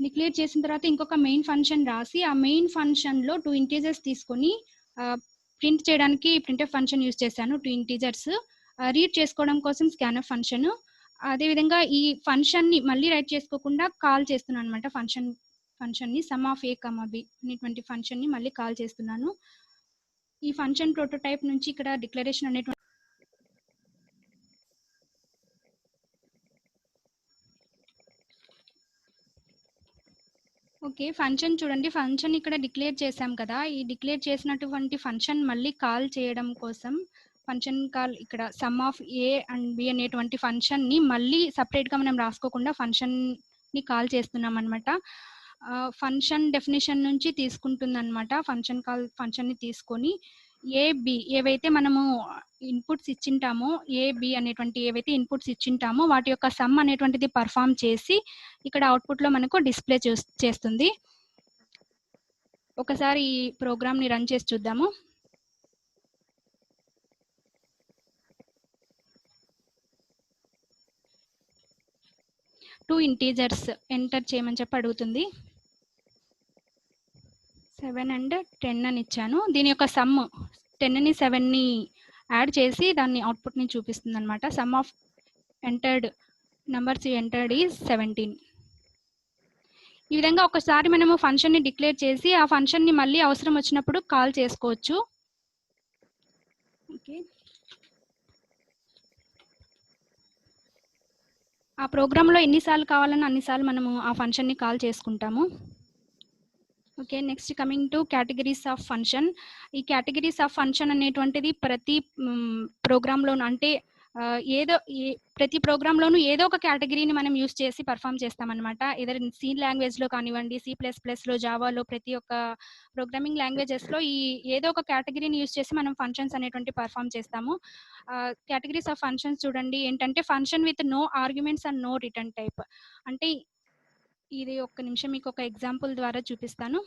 డిక్లేర్ చేసిన తర్వాత ఇంకొక మెయిన్ ఫంక్షన్ రాసి ఆ మెయిన్ ఫంక్షన్లో 2 ఇంటీజర్స్ తీసుకొని ప్రింట్ చేయడానికి ప్రింట్ఎఫ్ ఫంక్షన్ యూస్ చేశాను. 2 ఇంటీజర్స్ రీడ్ చేసుకోవడం కోసం స్కాన్ఎఫ్ ఫంక్షన్. అదేవిధంగా ఈ ఫంక్షన్ని మళ్ళీ రైట్ చేసుకోకుండా కాల్ చేస్తున్నాను అనమాట. ఫంక్షన్ని sum of a comma b అనేటువంటి ఫంక్షన్ని మళ్ళీ కాల్ చేస్తున్నాను. ఈ ఫంక్షన్ ప్రోటోటైప్ నుంచి ఇక్కడ డిక్లరేషన్ అనేటువంటి ఓకే, ఫంక్షన్ చూడండి, ఫంక్షన్ ఇక్కడ డిక్లేర్ చేశాం కదా, ఈ డిక్లేర్ చేసినటువంటి ఫంక్షన్ మళ్ళీ కాల్ చేయడం కోసం ఫంక్షన్ కాల్ ఇక్కడ sum of a and b అనేటువంటి ఫంక్షన్ని మళ్ళీ సపరేట్గా మనం రాసుకోకుండా ఫంక్షన్ని కాల్ చేస్తున్నాం అనమాట. ఫంక్షన్ డెఫినేషన్ నుంచి తీసుకుంటుంది అనమాట. ఫంక్షన్ని తీసుకొని ఏ బి ఏవైతే మనము ఇన్పుట్స్ ఇచ్చింటామో, ఏ బి అనేటువంటి ఏవైతే ఇన్పుట్స్ ఇచ్చింటామో వాటి యొక్క సమ్ అనేటువంటిది పర్ఫామ్ చేసి ఇక్కడ అవుట్పుట్లో మనకు డిస్ప్లే చేస్తుంది. ఒకసారి ఈ ప్రోగ్రామ్ని రన్ చేసి చూద్దాము. టూ ఇంటీజర్స్ ఎంటర్ చేయమని చెప్పి అడుగుతుంది. 7 and 10 అని ఇచ్చాను. దీని యొక్క సమ్ 10ని 7ని యాడ్ చేసి దాన్ని అవుట్పుట్ని చూపిస్తుంది అనమాట. Some of entered numbers entered is 17. ఈ విధంగా ఒకసారి మనము ఫంక్షన్ని డిక్లేర్ చేసి ఆ ఫంక్షన్ని మళ్ళీ అవసరం వచ్చినప్పుడు కాల్ చేసుకోవచ్చు. ఓకే, ఆ ప్రోగ్రాంలో ఎన్నిసార్లు కావాలన్నా అన్నిసార్లు మనము ఆ ఫంక్షన్ని కాల్ చేసుకుంటాము. Okay, next coming to categories of function. ఈ కేటగిరీస్ ఆఫ్ ఫంక్షన్ అనేటువంటిది ప్రతి ప్రోగ్రాంలోను అంటే ప్రతి ప్రోగ్రాంలోనూ ఏదో ఒక కేటగిరీని మనం యూస్ చేసి పర్ఫామ్ చేస్తామన్నమాట. ఏదైనా సి లాంగ్వేజ్లో కానివ్వండి, C++లో, జావాలో, ప్రతి ఒక్క ప్రోగ్రామింగ్ లాంగ్వేజెస్లో ఈ ఏదో ఒక కేటగిరీని యూస్ చేసి మనం ఫంక్షన్స్ అనేటువంటి పర్ఫామ్ చేస్తాము. కేటగిరీస్ ఆఫ్ ఫంక్షన్స్ చూడండి ఏంటంటే function with no arguments and no return type. అంటే ఇది ఒక్క నిమిషం మీకు ఒక ఎగ్జాంపుల్ ద్వారా చూపిస్తాను.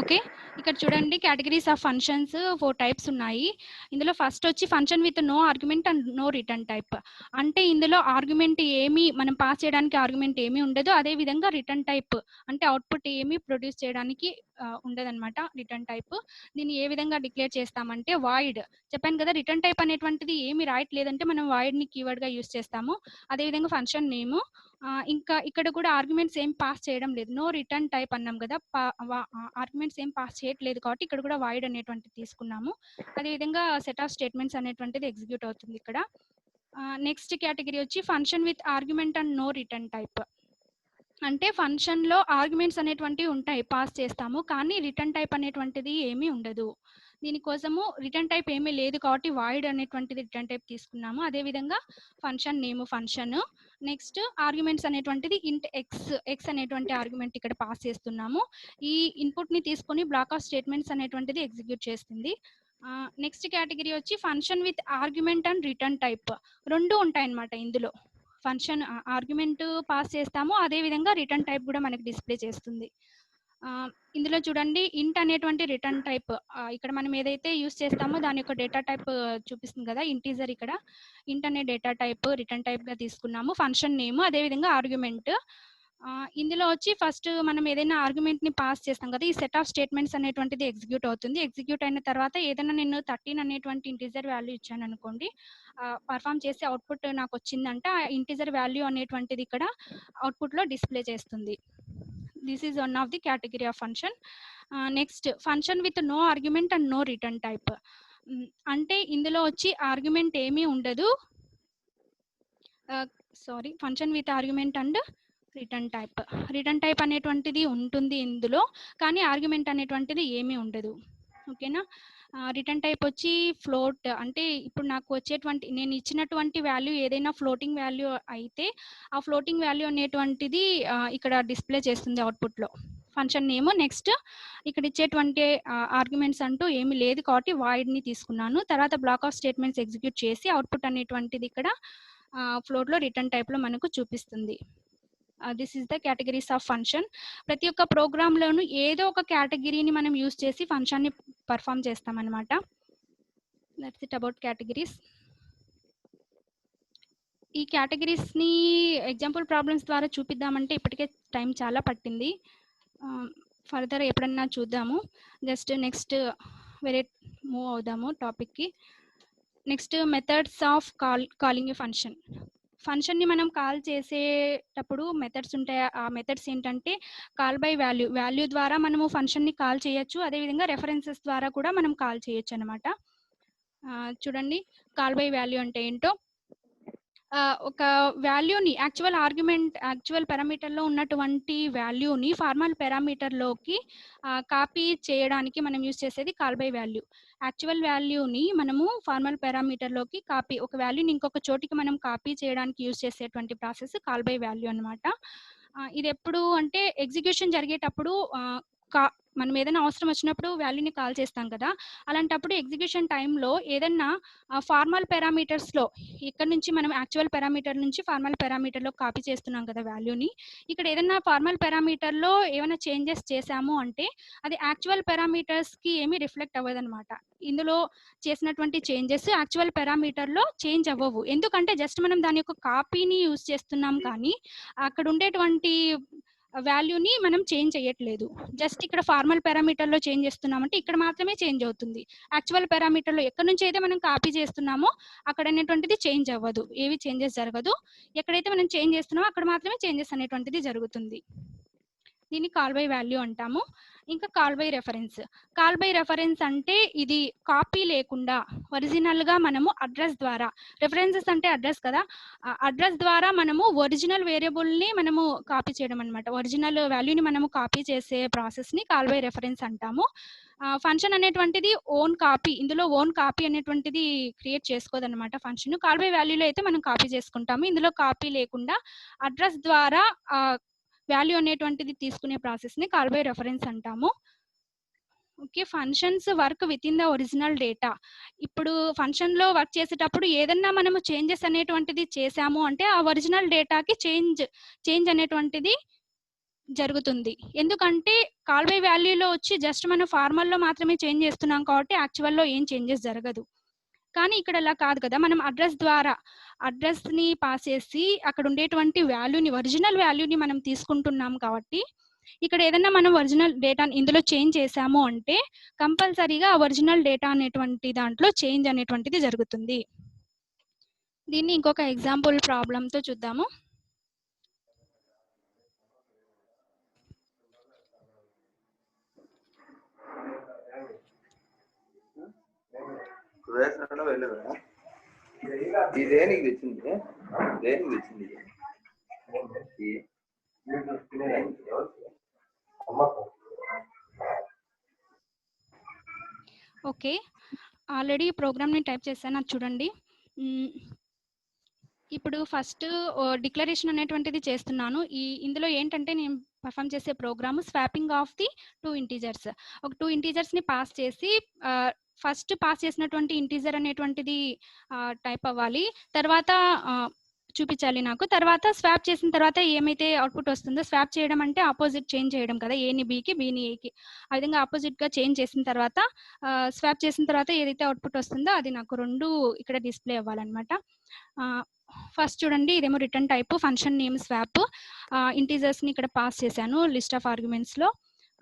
ఓకే, ఇక్కడ చూడండి కేటగిరీస్ ఆఫ్ ఫంక్షన్స్ 4 టైప్స్ ఉన్నాయి. ఇందులో ఫస్ట్ వచ్చి function with no argument and no return type. అంటే ఇందులో ఆర్గ్యుమెంట్ ఏమి మనం పాస్ చేయడానికి ఆర్గ్యుమెంట్ ఏమీ ఉండదు. అదే విధంగా రిటర్న్ టైప్ అంటే అవుట్పుట్ ఏమి ప్రొడ్యూస్ చేయడానికి ఉండదన్నమాట. రిటర్న్ టైప్ దీన్ని ఏ విధంగా డిక్లేర్ చేస్తామంటే వాయిడ్. చెప్పాను కదా, రిటర్న్ టైప్ అనేటువంటిది ఏమి రాయట్లేదంటే మనం వాయిడ్ని కీవర్డ్గా యూస్ చేస్తాము. అదేవిధంగా ఫంక్షన్ నేము, ఇంకా ఇక్కడ కూడా ఆర్గ్యుమెంట్స్ ఏం పాస్ చేయడం లేదు. నో రిటర్న్ టైప్ అన్నాం కదా, ఆర్గ్యుమెంట్స్ ఏం పాస్ చేయట్లేదు కాబట్టి ఇక్కడ కూడా వాయిడ్ అనేటువంటిది తీసుకున్నాము. అదేవిధంగా సెట్ ఆఫ్ స్టేట్మెంట్స్ అనేటువంటిది ఎగ్జిక్యూట్ అవుతుంది ఇక్కడ. నెక్స్ట్ కేటగిరీ వచ్చి function with argument and no return type. అంటే ఫంక్షన్లో ఆర్గ్యుమెంట్స్ అనేటువంటివి ఉంటాయి, పాస్ చేస్తాము, కానీ రిటర్న్ టైప్ అనేటువంటిది ఏమీ ఉండదు. దీనికోసము రిటర్న్ టైప్ ఏమీ లేదు కాబట్టి వాయిడ్ అనేటువంటిది రిటర్న్ టైప్ తీసుకున్నాము. అదేవిధంగా function name function, next arguments అనేటువంటిది ఇంట్ ఎక్స్ అనేటువంటి ఆర్గ్యుమెంట్ ఇక్కడ పాస్ చేస్తున్నాము. ఈ ఇన్పుట్ని తీసుకొని బ్లాక్ ఆఫ్ స్టేట్మెంట్స్ అనేటువంటిది ఎగ్జిక్యూట్ చేస్తుంది. నెక్స్ట్ కేటగిరీ వచ్చి function with argument and return type. రెండు ఉంటాయన్నమాట ఇందులో. ఫంక్షన్ ఆర్గ్యుమెంట్ పాస్ చేస్తామో అదే విధంగా రిటర్న్ టైప్ కూడా మనకి డిస్ప్లే చేస్తుంది. ఇందులో చూడండి ఇంట్ అనేటువంటి రిటర్న్ టైప్ ఇక్కడ మనం ఏదైతే యూస్ చేస్తామో దాని యొక్క డేటా టైప్ చూపిస్తుంది కదా, ఇంటీజర్. ఇక్కడ ఇంట్ అనే డేటా టైప్ రిటర్న్ టైప్ గా తీసుకున్నాము. ఫంక్షన్ నేమ్ అదే విధంగా ఆర్గ్యుమెంట్. ఇందులో వచ్చి ఫస్ట్ మనం ఏదైనా ఆర్గ్యుమెంట్ ని పాస్ చేస్తాం కదా, ఈ సెట్ ఆఫ్ స్టేట్మెంట్స్ అనేటువంటిది ఎగ్జిక్యూట్ అవుతుంది. ఎగ్జిక్యూట్ అయిన తర్వాత ఏదైనా నేను 13 అనేటువంటి ఇంటీజర్ వాల్యూ ఇచ్చాను అనుకోండి, పర్ఫామ్ చేసి అవుట్పుట్ నాకు వచ్చిందంటే ఆ ఇంటీజర్ వాల్యూ అనేటువంటిది ఇక్కడ అవుట్పుట్ లో డిస్ప్లే చేస్తుంది. This is one of the category of function. Next function with no argument and no return type. అంటే ఇందులో వచ్చి ఆర్గ్యుమెంట్ ఏమీ ఉండదు, function with argument and return type. Return type అనేటువంటిది ఉంటుంది ఇందులో, కానీ ఆర్గ్యుమెంట్ అనేటువంటిది ఏమీ ఉండదు. ఓకేనా. రిటర్న్ టైప్ వచ్చి ఫ్లోట్. అంటే ఇప్పుడు నాకు వచ్చేటువంటి నేను ఇచ్చినటువంటి వాల్యూ ఏదైనా ఫ్లోటింగ్ వాల్యూ అయితే ఆ ఫ్లోటింగ్ వాల్యూ అనేటువంటిది ఇక్కడ డిస్ప్లే చేస్తుంది అవుట్పుట్లో. Function name. నెక్స్ట్ ఇక్కడ ఇచ్చేటువంటి ఆర్గ్యుమెంట్స్ అంటూ ఏమీ లేదు కాబట్టి వాయిడ్ని తీసుకున్నాను. తర్వాత బ్లాక్ ఆఫ్ స్టేట్మెంట్స్ ఎగ్జిక్యూట్ చేసి అవుట్పుట్ అనేటువంటిది ఇక్కడ ఫ్లోట్లో రిటర్న్ టైప్లో మనకు చూపిస్తుంది. This is the categories of function. ప్రతి ఒక్క ప్రోగ్రాంలోనూ ఏదో ఒక కేటగిరీని మనం యూజ్ చేసి ఫంక్షన్ని పర్ఫామ్ చేస్తామన్నమాట. That's it about categories. ఈ కేటగిరీస్ని ఎగ్జాంపుల్ ప్రాబ్లమ్స్ ద్వారా చూపిద్దామంటే ఇప్పటికే టైం చాలా పట్టింది. ఫర్దర్ ఎప్పుడన్నా చూద్దాము. జస్ట్ నెక్స్ట్ వేరే మూవ్ అవుదాము టాపిక్కి. Next methods of calling a function. ఫంక్షన్ని మనం కాల్ చేసేటప్పుడు మెథడ్స్ ఉంటాయి. ఆ మెథడ్స్ ఏంటంటే కాల్ బై వాల్యూ ద్వారా మనము ఫంక్షన్ని కాల్ చేయొచ్చు. అదేవిధంగా రెఫరెన్సెస్ ద్వారా కూడా మనం కాల్ చేయొచ్చు అనమాట. చూడండి కాల్ బై వాల్యూ అంటే ఏంటో. ఒక వాల్యూని యాక్చువల్ పారామీటర్లో ఉన్నటువంటి వాల్యూని ఫార్మల్ పారామీటర్లోకి కాపీ చేయడానికి మనం యూజ్ చేసేది కాల్ బై వాల్యూ. యాక్చువల్ వాల్యూని మనము ఫార్మల్ పారామీటర్లోకి ఒక వాల్యూని ఇంకొక చోటికి మనం కాపీ చేయడానికి యూజ్ చేసేటువంటి ప్రాసెస్ కాల్ బై వాల్యూ అనమాట. ఇది ఎప్పుడు అంటే ఎగ్జిక్యూషన్ జరిగేటప్పుడు మనం ఏదైనా అవసరం వచ్చినప్పుడు వాల్యూని కాల్ చేస్తాం కదా, అలాంటప్పుడు ఎగ్జిక్యూషన్ టైంలో ఏదన్నా ఫార్మల్ పారామీటర్స్లో ఇక్కడ నుంచి మనం యాక్చువల్ పారామీటర్ నుంచి ఫార్మల్ పారామీటర్లో కాపీ చేస్తున్నాం కదా వాల్యూని, ఇక్కడ ఏదైనా ఫార్మల్ పారామీటర్లో ఏమైనా చేంజెస్ చేశాము అంటే అది యాక్చువల్ పారామీటర్స్కి ఏమీ రిఫ్లెక్ట్ అవ్వదన్నమాట. ఇందులో చేసినటువంటి చేంజెస్ యాక్చువల్ పారామీటర్లో చేంజ్ అవ్వవు. ఎందుకంటే జస్ట్ మనం దాని యొక్క కాపీని యూజ్ చేస్తున్నాం, కానీ అక్కడ ఉండేటువంటి వాల్యూని మనం చేంజ్ చేయట్లేదు. జస్ట్ ఇక్కడ ఫార్మల్ పారామీటర్లో చేంజ్ చేస్తున్నామంటే ఇక్కడ మాత్రమే చేంజ్ అవుతుంది. యాక్చువల్ పారామీటర్లో ఎక్కడి నుంచి అయితే మనం కాపీ చేస్తున్నామో అక్కడ అనేటువంటిది చేంజ్ అవ్వదు, ఏవి చేంజెస్ జరగదు. ఎక్కడైతే మనం చేంజ్ చేస్తున్నామో అక్కడ మాత్రమే చేంజెస్ అనేటువంటిది జరుగుతుంది. దీన్ని కాల్ బై వాల్యూ అంటాము. ఇంకా call by reference. Call by reference అంటే ఇది కాపీ లేకుండా ఒరిజినల్గా మనము అడ్రస్ ద్వారా, రెఫరెన్సెస్ అంటే అడ్రస్ కదా, అడ్రస్ ద్వారా మనము ఒరిజినల్ వేరియబుల్ని మనము కాపీ చేయడం అనమాట. ఒరిజినల్ వాల్యూని మనము కాపీ చేసే ప్రాసెస్ని కాల్ బై రెఫరెన్స్ అంటాము. ఫంక్షన్ అనేటువంటిది ఓన్ కాపీ, ఇందులో ఓన్ కాపీ అనేటువంటిది క్రియేట్ చేసుకోదన్నమాట ఫంక్షన్. కాల్ బై వాల్యూలో అయితే మనం కాపీ చేసుకుంటాము. ఇందులో కాపీ లేకుండా అడ్రస్ ద్వారా వాల్యూ అనేటువంటిది తీసుకునే ప్రాసెస్ని కాల్ బై రెఫరెన్స్ అంటాము. Okay. Functions work with in the original data. ఇప్పుడు ఫంక్షన్లో వర్క్ చేసేటప్పుడు ఏదన్నా మనము చేంజెస్ అనేటువంటిది చేసాము అంటే ఆ ఒరిజినల్ డేటాకి చేంజ్ అనేటువంటిది జరుగుతుంది. ఎందుకంటే కాల్ బై వాల్యూలో వచ్చి జస్ట్ మనం ఫార్మల్లో మాత్రమే చేంజ్ చేస్తున్నాం కాబట్టి యాక్చువల్లో ఏం చేంజెస్ జరగదు. కానీ ఇక్కడ అలా కాదు కదా, మనం అడ్రస్ని పాస్ చేసి అక్కడ ఉండేటువంటి వాల్యూని, ఒరిజినల్ వాల్యూని మనం తీసుకుంటున్నాం కాబట్టి ఇక్కడ ఏదైనా మనం ఒరిజినల్ డేటాని ఇందులో చేంజ్ చేసాము అంటే కంపల్సరీగా ఒరిజినల్ డేటా అనేటువంటి దాంట్లో చేంజ్ అనేటువంటిది జరుగుతుంది. దీన్ని ఇంకొక ఎగ్జాంపుల్ ప్రాబ్లంతో చూద్దాము. ఓకే, ఆల్రెడీ ప్రోగ్రామ్ని టైప్ చేశాను, అది చూడండి. ఇప్పుడు ఫస్ట్ డిక్లరేషన్ అనేటువంటిది చేస్తున్నాను. ఇందులో ఏంటంటే నేను పర్ఫామ్ చేసే program swapping of the 2 integers. ఒక 2 ఇంటీజర్స్ని పాస్ చేసి ఫస్ట్ పాస్ చేసినటువంటి ఇంటీజర్ అనేటువంటిది టైప్ అవ్వాలి. తర్వాత చూపించాలి నాకు. తర్వాత స్వాప్ చేసిన తర్వాత ఏమైతే అవుట్‌పుట్ వస్తుందో, స్వాప్ చేయడం అంటే ఆపోజిట్ చేంజ్ చేయడం కదా! ఏని బికి, బిని ఏకి. ఆ విధంగా ఆపోజిట్‌గా చేంజ్ చేసిన తర్వాత స్వాప్ చేసిన తర్వాత ఏదైతే అవుట్‌పుట్ వస్తుందో అది నాకు 2 ఇక్కడ డిస్‌ప్లే అవ్వాలనమాట. ఫస్ట్ చూడండి ఇదేమో return type function name swap. ఇంటీజర్స్‌ని ఇక్కడ పాస్ చేశాను లిస్ట్ ఆఫ్ ఆర్గ్యుమెంట్స్‌లో.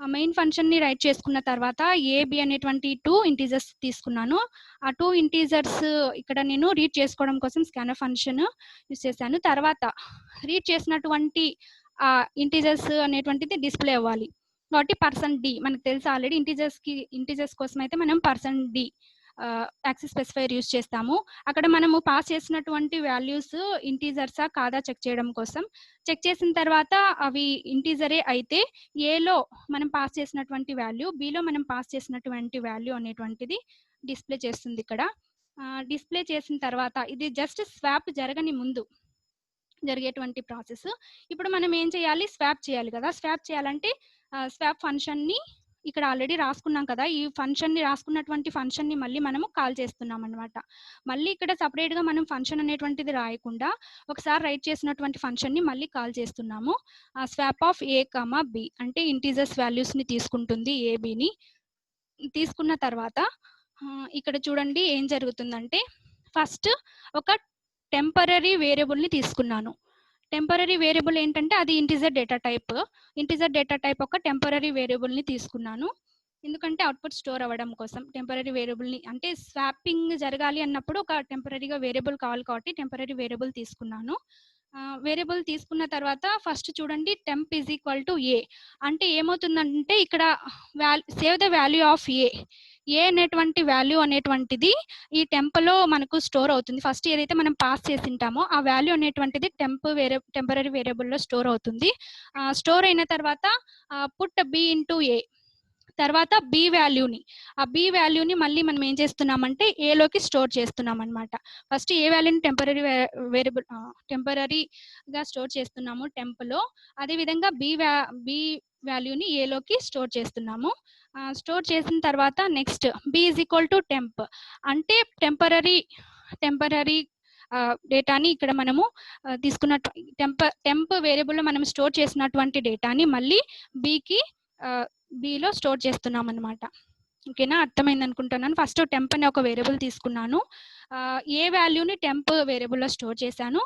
మెయిన్ ఫంక్షన్‌ని రైట్ చేసుకున్న తర్వాత ఏ, బి అనేటువంటి 2 ఇంటీజర్స్ తీసుకున్నాను. ఆ 2 ఇంటీజర్స్ ఇక్కడ నేను రీడ్ చేసుకోవడం కోసం స్కాన్‌ఎఫ్ ఫంక్షన్ యూజ్ చేశాను. తర్వాత రీడ్ చేసినటువంటి ఇంటీజర్స్ అనేటువంటిది డిస్‌ప్లే అవ్వాలి. కాబట్టి %d మనకు తెలుసు ఆల్రెడీ ఇంటీజర్స్ కోసం అయితే మనం %d యాక్సెస్ స్పెసిఫైయర్ యూజ్ చేస్తాము. అక్కడ మనము పాస్ చేసినటువంటి వాల్యూస్ ఇంటీజర్సా కాదా చెక్ చేయడం కోసం. చెక్ చేసిన తర్వాత అవి ఇంటీజరే అయితే ఏలో మనం పాస్ చేసినటువంటి వాల్యూ, బిలో మనం పాస్ చేసినటువంటి వాల్యూ అనేటువంటిది డిస్‌ప్లే చేస్తుంది ఇక్కడ. డిస్‌ప్లే చేసిన తర్వాత ఇది జస్ట్ స్వాప్ జరగని ముందు జరిగేటువంటి ప్రాసెస్. ఇప్పుడు మనం ఏం చేయాలి? స్వాప్ చేయాలి కదా! స్వాప్ చేయాలంటే స్వాప్ ఫంక్షన్‌ని ఇక్కడ ఆల్రెడీ రాసుకున్నాం కదా! ఈ ఫంక్షన్‌ని రాసుకున్నటువంటి ఫంక్షన్‌ని మళ్ళీ మనము కాల్ చేస్తున్నామనమాట. మళ్ళీ ఇక్కడ సెపరేట్‌గా మనం ఫంక్షన్ అనేటువంటిది రాయకుండా ఒకసారి రైట్ చేసినటువంటి ఫంక్షన్‌ని మళ్ళీ కాల్ చేస్తున్నాము. స్వాప్ ఆఫ్ ఏ, బి అంటే ఇంటీజర్స్ వాల్యూస్‌ని తీసుకుంటుంది ఏ, బిని. తీసుకున్న తర్వాత ఇక్కడ చూడండి ఏం జరుగుతుందంటే ఫస్ట్ ఒక టెంపరరీ వేరియబుల్‌ని తీసుకున్నాను. టెంపరరీ వేరియబుల్ ఏంటంటే అది integer data type. Integer data type ఒక టెంపరరీ వేరియబుల్‌ని తీసుకున్నాను. ఎందుకంటే అవుట్‌పుట్ స్టోర్ అవ్వడం కోసం టెంపరరీ వేరియబుల్‌ని అంటే స్వాపింగ్ జరగాలి అన్నప్పుడు ఒక టెంపరరీగా వేరియబుల్ కావాలి కాబట్టి టెంపరరీ వేరియబుల్ తీసుకున్నాను. వేరియబుల్ తీసుకున్న తర్వాత ఫస్ట్ చూడండి టెంప్ ఈజ్ ఈక్వల్ టు ఏ అంటే ఏమవుతుందంటే ఇక్కడ సేవ్ ద వాల్యూ ఆఫ్ ఏ. ఏ అనేటువంటి వాల్యూ అనేటువంటిది ఈ టెంప్‌లో మనకు స్టోర్ అవుతుంది. ఫస్ట్ ఏదైతే మనం పాస్ చేసింటామో ఆ వాల్యూ అనేటువంటిది టెంపరరీ వేరియబుల్‌లో స్టోర్ అవుతుంది. స్టోర్ అయిన తర్వాత పుట్ బి ఇంటూ ఏ. తర్వాత బి వాల్యూని మళ్ళీ మనం ఏం చేస్తున్నామంటే ఏలోకి స్టోర్ చేస్తున్నామనమాట. ఫస్ట్ ఏ వాల్యూని టెంపరరీగా స్టోర్ చేస్తున్నాము టెంప్‌లో. అదేవిధంగా బి వాల్యూని ఏలోకి స్టోర్ చేస్తున్నాము. స్టోర్ చేసిన తర్వాత next b is equal to temp అంటే టెంపరరీ డేటాని ఇక్కడ మనము తీసుకున్నట్టు టెంప్ వేరియబుల్‌లో మనం స్టోర్ చేసినటువంటి డేటాని మళ్ళీ బికి బిలో స్టోర్ చేస్తున్నాం అనమాట. ఓకేనా? అర్థమైంది అనుకుంటున్నాను. ఫస్ట్ టెంప్ అనే ఒక వేరియబుల్ తీసుకున్నాను. ఏ వాల్యూని టెంప్ వేరియబుల్‌లో స్టోర్ చేశాను.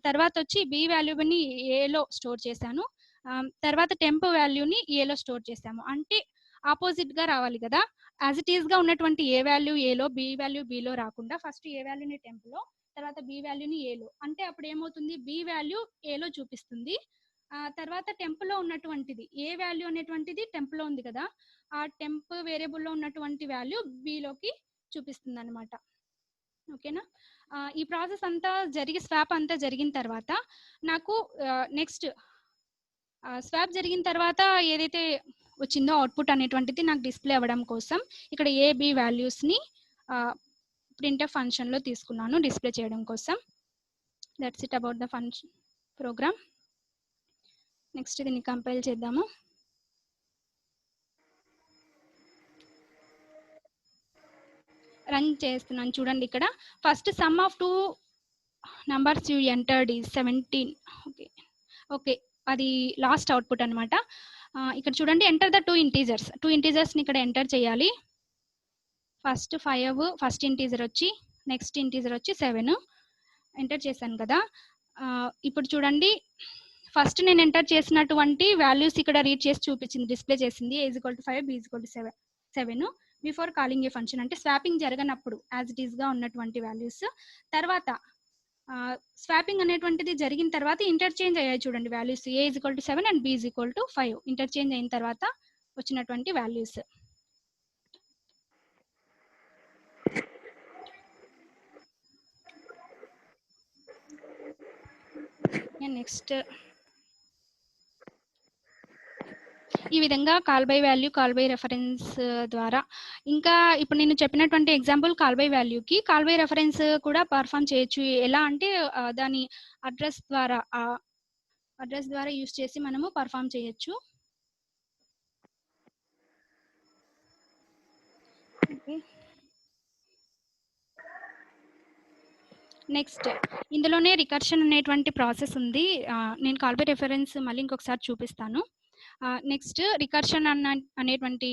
తర్వాత వచ్చి బి వాల్యూని ఏలో స్టోర్ చేశాను. తర్వాత టెంప్ వాల్యూని ఏలో స్టోర్ చేశాము. అంటే ఆపోజిట్‌గా రావాలి కదా! యాజ్ ఇట్ ఈస్‌గా ఉన్నటువంటి ఏ వాల్యూ ఏలో, బి వాల్యూ బిలో రాకుండా ఫస్ట్ ఏ వాల్యూని టెంప్‌లో, తర్వాత బి వాల్యూని ఏలో. అంటే అప్పుడు ఏమవుతుంది? బి వాల్యూ ఏలో చూపిస్తుంది. తర్వాత టెంప్‌లో ఉన్నటువంటిది ఏ వాల్యూ అనేటువంటిది టెంప్‌లో ఉంది కదా! ఆ టెంప్ వేరియబుల్‌లో ఉన్నటువంటి వాల్యూ బిలోకి చూపిస్తుందనమాట. ఓకేనా? ఈ ప్రాసెస్ అంతా స్వాప్ అంతా జరిగిన తర్వాత నాకు నెక్స్ట్ స్వాప్ జరిగిన తర్వాత ఏదైతే వచ్చిందో అవుట్‌పుట్ అనేటువంటిది నాకు డిస్‌ప్లే అవ్వడం కోసం ఇక్కడ ఏ, బి వాల్యూస్‌ని ప్రింట్ఎఫ్ ఫంక్షన్‌లో తీసుకున్నాను డిస్‌ప్లే చేయడం కోసం. That's it about the function program. Next దీన్ని కంపైల్ చేద్దాము. రన్ చేస్తున్నాను చూడండి ఇక్కడ. First sum of 2 numbers you entered is 17. Okay. అది లాస్ట్ అవుట్‌పుట్ అనమాట. ఇక్కడ చూడండి ఎంటర్ ద 2 ఇంటీజర్స్. 2 ఇంటీజర్స్‌ని ఇక్కడ ఎంటర్ చేయాలి. ఫస్ట్ 5 ఫస్ట్ ఇంటీజర్ వచ్చి, నెక్స్ట్ ఇంటీజర్ వచ్చి 7 ఎంటర్ చేశాను కదా! ఇప్పుడు చూడండి ఫస్ట్ నేను ఎంటర్ చేసినటువంటి వాల్యూస్ ఇక్కడ రీడ్ చేసి చూపించింది, డిస్‌ప్లే చేసింది. A is equal to 5, b is equal to 7 before calling a function అంటే స్వాపింగ్ జరగనప్పుడు యాజ్ ఇట్ ఈస్‌గా ఉన్నటువంటి వాల్యూస్. తర్వాత స్వాపింగ్ అనేటువంటిది జరిగిన తర్వాత ఇంటర్చేంజ్ అయ్యాయి చూడండి values. A is equal to 7 and b is equal to 5 interchange అయిన తర్వాత వచ్చినటువంటి వాల్యూస్. నెక్స్ట్ ఈ విధంగా call by value, call by reference ద్వారా ఇంకా ఇప్పుడు నేను చెప్పినటువంటి ఎగ్జాంపుల్ కాల్ బై వాల్యూకి కాల్ బై రెఫరెన్స్ కూడా పర్ఫామ్ చేయొచ్చు. ఎలా అంటే దాని అడ్రస్ ద్వారా యూజ్ చేసి మనము పర్ఫామ్ చేయొచ్చు. ఓకే. నెక్స్ట్ ఇందులోనే రికర్షన్ అనేటువంటి ప్రాసెస్ ఉంది. నేను కాల్ బై రెఫరెన్స్ మళ్ళీ ఇంకొకసారి చూపిస్తాను. నెక్స్ట్ రికర్షన్ అనేటువంటి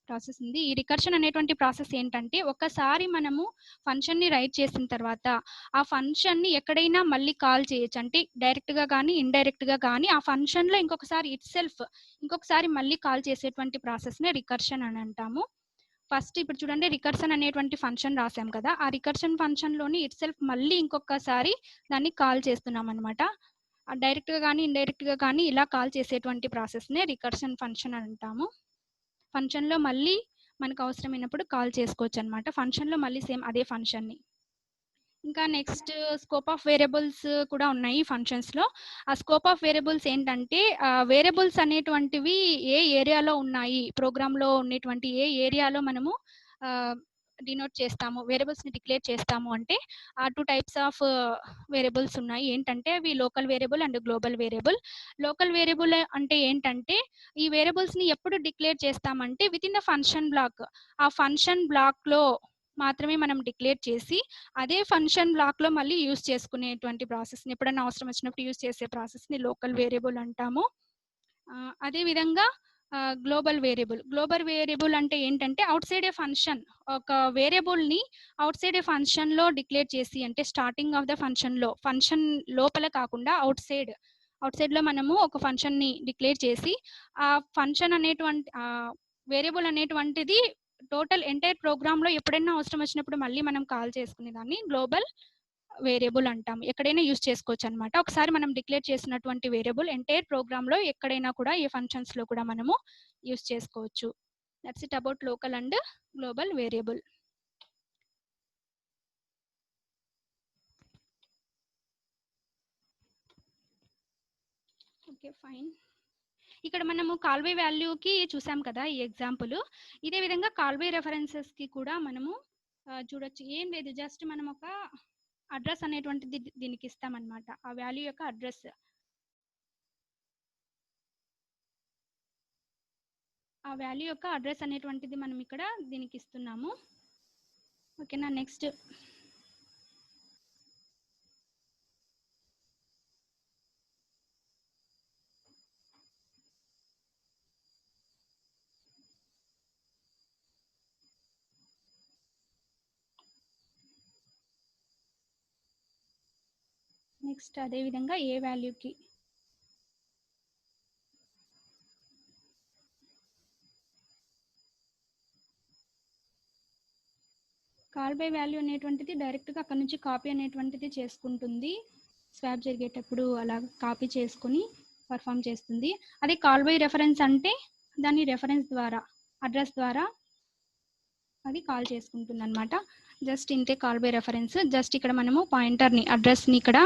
ప్రాసెస్ ఉంది. ఈ రికర్షన్ అనేటువంటి ప్రాసెస్ ఏంటంటే, ఒకసారి మనము ఫంక్షన్ని రైట్ చేసిన తర్వాత ఆ ఫంక్షన్ని ఎక్కడైనా మళ్ళీ కాల్ చేయొచ్చు. అంటే డైరెక్ట్గా కానీ ఇండైరెక్ట్గా కానీ ఆ ఫంక్షన్లో ఇంకొకసారి మళ్ళీ కాల్ చేసేటువంటి ప్రాసెస్నే రికర్షన్ అని అంటాము. ఫస్ట్ ఇప్పుడు చూడండి, రికర్షన్ అనేటువంటి ఫంక్షన్ రాసాం కదా, ఆ రికర్షన్ ఫంక్షన్లోని మళ్ళీ ఇంకొకసారి దాన్ని కాల్ చేస్తున్నాం అనమాట. డైరెక్ట్గా కానీ ఇండైరెక్ట్గా కానీ ఇలా కాల్ చేసేటువంటి ప్రాసెస్నే రికర్షన్ ఫంక్షన్ అని అంటాము. ఫంక్షన్లో మళ్ళీ మనకు అవసరమైనప్పుడు కాల్ చేసుకోవచ్చు అనమాట. ఫంక్షన్లో మళ్ళీ సేమ్ అదే ఫంక్షన్ని. ఇంకా నెక్స్ట్ స్కోప్ ఆఫ్ వేరియబుల్స్ కూడా ఉన్నాయి ఫంక్షన్స్లో. ఆ స్కోప్ ఆఫ్ వేరియబుల్స్ ఏంటంటే, వేరియబుల్స్ అనేటువంటివి ఏ ఏరియాలో ఉన్నాయి, ప్రోగ్రాంలో ఉన్నటువంటి ఏ ఏరియాలో మనము డినోట్ చేస్తాము, వేరియబుల్స్ని డిక్లేర్ చేస్తాము అంటే ఆ 2 టైప్స్ ఆఫ్ వేరియబుల్స్ ఉన్నాయి. ఏంటంటే అవి local variable and global variable. Local variable అంటే ఏంటంటే, ఈ వేరియబుల్స్ని ఎప్పుడు డిక్లేర్ చేస్తామంటే within the function block. ఆ ఫంక్షన్ బ్లాక్లో మాత్రమే మనం డిక్లేర్ చేసి అదే ఫంక్షన్ బ్లాక్లో మళ్ళీ యూస్ చేసుకునేటువంటి ప్రాసెస్ని, ఎప్పుడైనా అవసరం వచ్చినప్పుడు యూస్ చేసే ప్రాసెస్ని లోకల్ వేరియబుల్ అంటాము. అదేవిధంగా గ్లోబల్ వేరియబుల్ అంటే ఏంటంటే, అవుట్ సైడ్ ఏ ఫంక్షన్, ఒక వేరియబుల్ని అవుట్ సైడ్ ఏ ఫంక్షన్లో డిక్లేర్ చేసి, అంటే స్టార్టింగ్ ఆఫ్ ద ఫంక్షన్లో, ఫంక్షన్ లోపల కాకుండా అవుట్ సైడ్లో మనము ఒక ఫంక్షన్ని డిక్లేర్ చేసి ఆ ఫంక్షన్ అనేటువంటి వేరియబుల్ అనేటువంటిది టోటల్ ఎంటైర్ ప్రోగ్రామ్లో ఎప్పుడైనా అవసరం వచ్చినప్పుడు మళ్ళీ మనం కాల్ చేసుకునే దాన్ని గ్లోబల్ వేరియబుల్ అంటాం. ఎక్కడైనా యూస్ చేసుకోవచ్చు అనమాట. ఒకసారి మనం డిక్లేర్ చేసినటువంటి వేరియబుల్ ఎంటైర్ ప్రోగ్రామ్లో ఎక్కడైనా కూడా ఏ ఫంక్షన్స్లో కూడా మనము యూస్ చేసుకోవచ్చు. That's it about local and global variable. Okay, fine. ఇక్కడ మనము కాల్ బై వాల్యూకి చూసాం కదా ఈ ఎగ్జాంపుల్. ఇదే విధంగా కాల్ బై రెఫరెన్సెస్కి కూడా మనము చూడొచ్చు. ఏం లేదు, జస్ట్ మనం ఒక అడ్రస్ అనేటువంటిది దీనికి ఇస్తామన్నమాట. ఆ వాల్యూ యొక్క అడ్రస్, అనేటువంటిది మనం ఇక్కడ దీనికి ఇస్తున్నాము. ఓకేనా. నెక్స్ట్ అదే విధంగా ఏ వాల్యూకి కాల్ బై వాల్యూ అనేటువంటిది డైరెక్ట్గా అక్కడ నుంచి కాపీ అనేటువంటిది చేసుకుంటుంది. స్వాప్ జరిగేటప్పుడు అలా కాపీ చేసుకుని పర్ఫామ్ చేస్తుంది. అదే కాల్ బై రెఫరెన్స్ అంటే దాని రెఫరెన్స్ ద్వారా, అడ్రస్ ద్వారా అది కాల్ చేసుకుంటుంది అనమాట. జస్ట్ ఇంతే కాల్ బై రెఫరెన్స్. జస్ట్ ఇక్కడ మనము పాయింటర్ని, అడ్రస్ని ఇక్కడ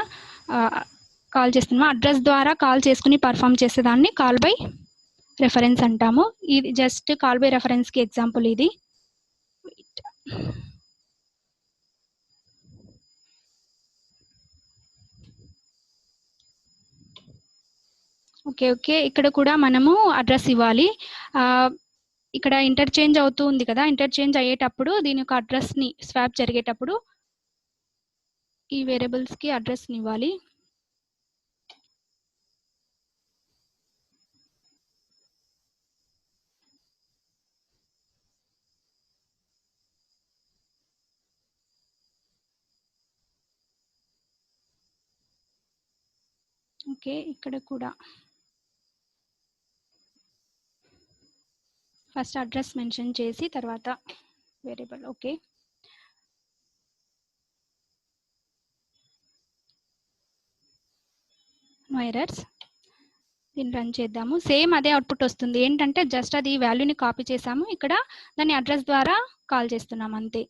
కాల్ చేస్తున్నాము. అడ్రస్ ద్వారా కాల్ చేసుకుని పర్ఫామ్ చేసేదాన్ని కాల్ బై రెఫరెన్స్ అంటాము. ఇది జస్ట్ కాల్ బై రెఫరెన్స్కి ఎగ్జాంపుల్ ఇది. ఓకే, ఇక్కడ కూడా మనము అడ్రస్ ఇవ్వాలి. ఇక్కడ ఇంటర్చేంజ్ అవుతూ ఉంది కదా, ఇంటర్చేంజ్ అయ్యేటప్పుడు దీని యొక్క అడ్రస్ని స్వాప్ జరిగేటప్పుడు ఈ వేరియబుల్స్కి అడ్రస్ని ఇవ్వాలి. ఓకే, ఇక్కడ కూడా ఫస్ట్ అడ్రస్ మెన్షన్ చేసి తర్వాత వేరియబుల్. Okay, no errors. దీన్ని రన్ చేద్దాము. సేమ్ అదే అవుట్పుట్ వస్తుంది. ఏంటంటే జస్ట్ అది వాల్యూని కాపీ చేసాము, ఇక్కడ దాన్ని అడ్రస్ ద్వారా కాల్ చేస్తున్నాం అంతే.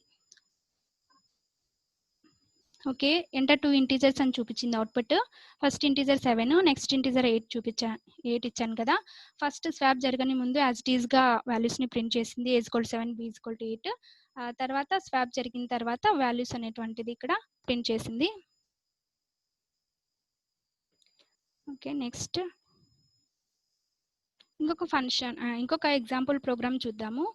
ఓకే, ఎంటర్ 2 ఇంటీజర్స్ అని చూపించింది output. First integer 7, next integer 8 ఇచ్చాను కదా. ఫస్ట్ స్వాప్ జరగని ముందు యాజ్ ఇట్ ఈస్గా వాల్యూస్ని ప్రింట్ చేసింది, A=7, B=8. తర్వాత స్వాప్ జరిగిన తర్వాత వాల్యూస్ అనేటువంటిది ఇక్కడ ప్రింట్ చేసింది. ఓకే, నెక్స్ట్ ఇంకొక ఎగ్జాంపుల్ ప్రోగ్రామ్ చూద్దాము.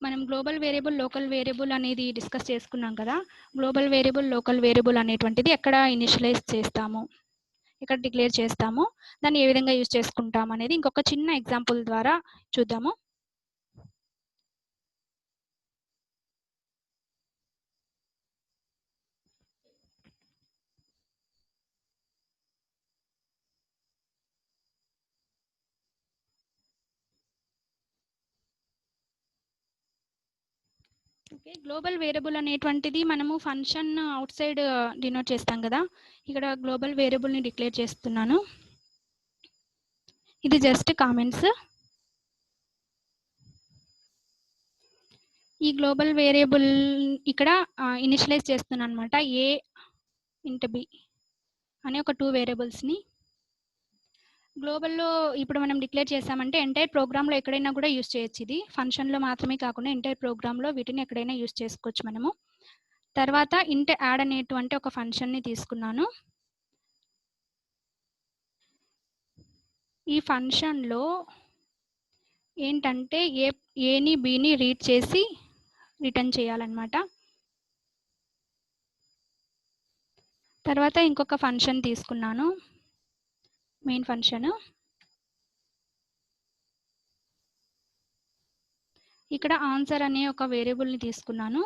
మనం గ్లోబల్ వేరియబుల్ లోకల్ వేరియబుల్ అనేది డిస్కస్ చేసుకున్నాం కదా. గ్లోబల్ వేరియబుల్ లోకల్ వేరియబుల్ అనేటువంటిది ఎక్కడ ఇనిషియలైజ్ చేస్తాము, ఎక్కడ డిక్లేర్ చేస్తాము, దాన్ని ఏ విధంగా యూజ్ చేసుకుంటాం అనేది ఇంకొక చిన్న ఎగ్జాంపుల్ ద్వారా చూద్దాము. ఓకే, గ్లోబల్ వేరియబుల్ అనేటువంటిది మనము ఫంక్షన్ అవుట్ సైడ్ డినోట్ చేస్తాం కదా. ఇక్కడ గ్లోబల్ వేరియబుల్ని డిక్లేర్ చేస్తున్నాను. ఇది జస్ట్ కామెంట్స్. ఈ గ్లోబల్ వేరియబుల్ ఇక్కడ ఇనిషియలైజ్ చేస్తున్నాను అనమాట. ఏ ఇంట్ బి అనే ఒక 2 వేరియబుల్స్ని గ్లోబల్లో ఇప్పుడు మనం డిక్లేర్ చేసామంటే ఎంటైర్ ప్రోగ్రామ్లో ఎక్కడైనా కూడా యూస్ చేయొచ్చు. ఇది ఫంక్షన్లో మాత్రమే కాకుండా ఎంటైర్ ప్రోగ్రామ్లో వీటిని ఎక్కడైనా యూస్ చేసుకోవచ్చు మనము. తర్వాత ఇంట్ యాడ్ అనేటువంటి ఒక ఫంక్షన్ని తీసుకున్నాను. ఈ ఫంక్షన్లో ఏంటంటే ఏని బిని రీడ్ చేసి రిటర్న్ చేయాలన్నమాట. తర్వాత ఇంకొక ఫంక్షన్ తీసుకున్నాను, మెయిన్ ఫంక్షన్. ఇక్కడ ఆన్సర్ అనే ఒక వేరియబుల్ని తీసుకున్నాను.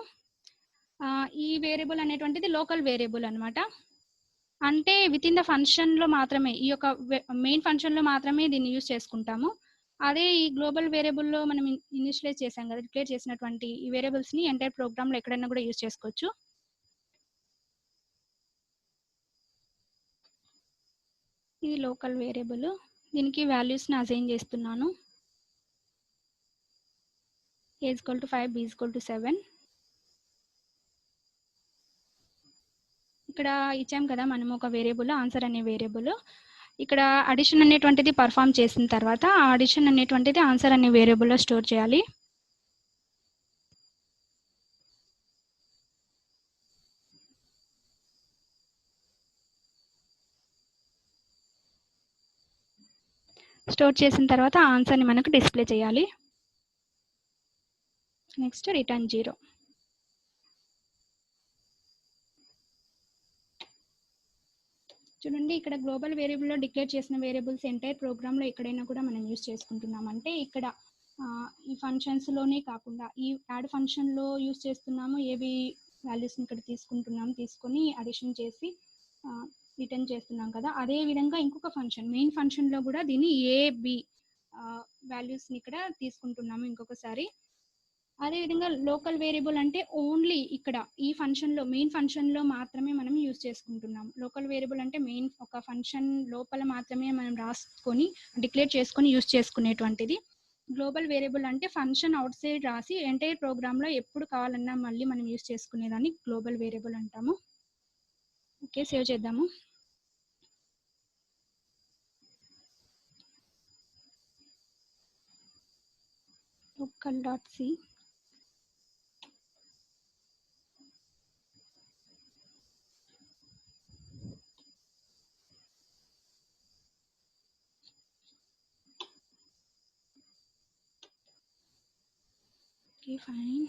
ఈ వేరియబుల్ అనేటువంటిది లోకల్ వేరియబుల్ అనమాట. అంటే విత్ ఇన్ ద ఫంక్షన్లో మాత్రమే, ఈ యొక్క మెయిన్ ఫంక్షన్లో మాత్రమే దీన్ని యూజ్ చేసుకుంటాము. అదే ఈ గ్లోబల్ వేరియబుల్లో మనం ఇనిషియలైజ్ చేసాం కదా, డిక్లేర్ చేసినటువంటి ఈ వేరియబుల్స్ని ఎంటైర్ ప్రోగ్రామ్లో ఎక్కడైనా కూడా యూజ్ చేసుకోవచ్చు. ఇది లోకల్ వేరియబుల్, దీనికి వాల్యూస్ని అసైన్ చేస్తున్నాను. a is equal to 5, b is equal to 7. ఇక్కడ ఇచ్చాం కదా మనం ఒక వేరియబుల్ ఆన్సర్ అనే వేరియబుల్. ఇక్కడ అడిషన్ అనేటువంటిది పర్ఫామ్ చేసిన తర్వాత ఆ అడిషన్ అనేటువంటిది ఆన్సర్ అనే వేరియబుల్లో స్టోర్ చేయాలి. స్టోర్ చేసిన తర్వాత ఆన్సర్ని మనకు డిస్ప్లే చేయాలి. Next return 0. చూడండి, ఇక్కడ గ్లోబల్ వేరియబుల్లో డిక్లేర్ చేసిన వేరియబుల్స్ ఎంటైర్ ప్రోగ్రామ్లో ఎక్కడైనా కూడా మనం యూజ్ చేసుకుంటున్నాం. అంటే ఇక్కడ ఈ ఫంక్షన్స్లోనే కాకుండా ఈ యాడ్ ఫంక్షన్లో యూజ్ చేస్తున్నాము, ఏవి వాల్యూస్ని ఇక్కడ తీసుకుంటున్నాము, తీసుకొని అడిషన్ చేసి రిటర్న్ చేస్తున్నాం కదా. అదే విధంగా ఇంకొక ఫంక్షన్ మెయిన్ ఫంక్షన్లో కూడా దీన్ని ఏబి వాల్యూస్ని ఇక్కడ తీసుకుంటున్నాము ఇంకొకసారి. అదేవిధంగా లోకల్ వేరియబుల్ అంటే ఓన్లీ ఇక్కడ ఈ ఫంక్షన్లో మెయిన్ ఫంక్షన్లో మాత్రమే మనం యూజ్ చేసుకుంటున్నాం. లోకల్ వేరియబుల్ అంటే మెయిన్ ఒక ఫంక్షన్ లోపల మాత్రమే మనం రాసుకొని డిక్లేర్ చేసుకొని యూజ్ చేసుకునేటువంటిది. గ్లోబల్ వేరియబుల్ అంటే ఫంక్షన్ అవుట్ సైడ్ రాసి ఎంటైర్ ప్రోగ్రామ్లో ఎప్పుడు కావాలన్నా మళ్ళీ మనం యూజ్ చేసుకునేదాన్ని గ్లోబల్ వేరియబుల్ అంటాము. ఓకే, సేవ్ చేద్దాము. local.c. Okay, fine.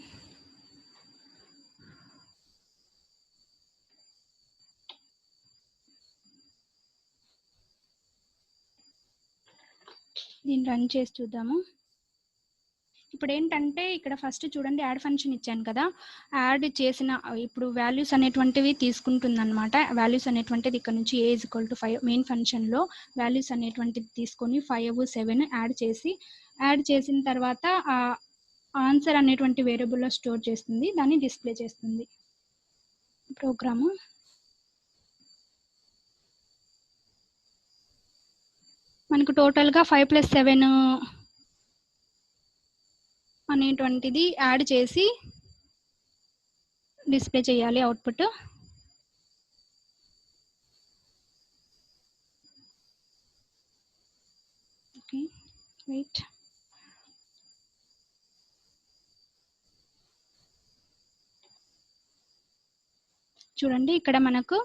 దీన్ని రన్ చేసి చూద్దాము. ఇప్పుడు ఏంటంటే ఇక్కడ ఫస్ట్ చూడండి, యాడ్ ఫంక్షన్ ఇచ్చాను కదా, యాడ్ చేసిన ఇప్పుడు వాల్యూస్ అనేటువంటివి తీసుకుంటుంది అనమాట. వాల్యూస్ అనేటువంటిది ఇక్కడ నుంచి a is equal to 5 main ఫంక్షన్లో వాల్యూస్ అనేటువంటిది తీసుకొని 5, 7 యాడ్ చేసిన తర్వాత ఆన్సర్ అనేటువంటి వేరియబుల్లో స్టోర్ చేస్తుంది, దాన్ని డిస్ప్లే చేస్తుంది ప్రోగ్రాము. మనకు టోటల్గా 5 + 7 అనేటువంటిది యాడ్ చేసి డిస్ప్లే చేయాలి అవుట్పుట్. Okay, wait. చూడండి, ఇక్కడ మనకు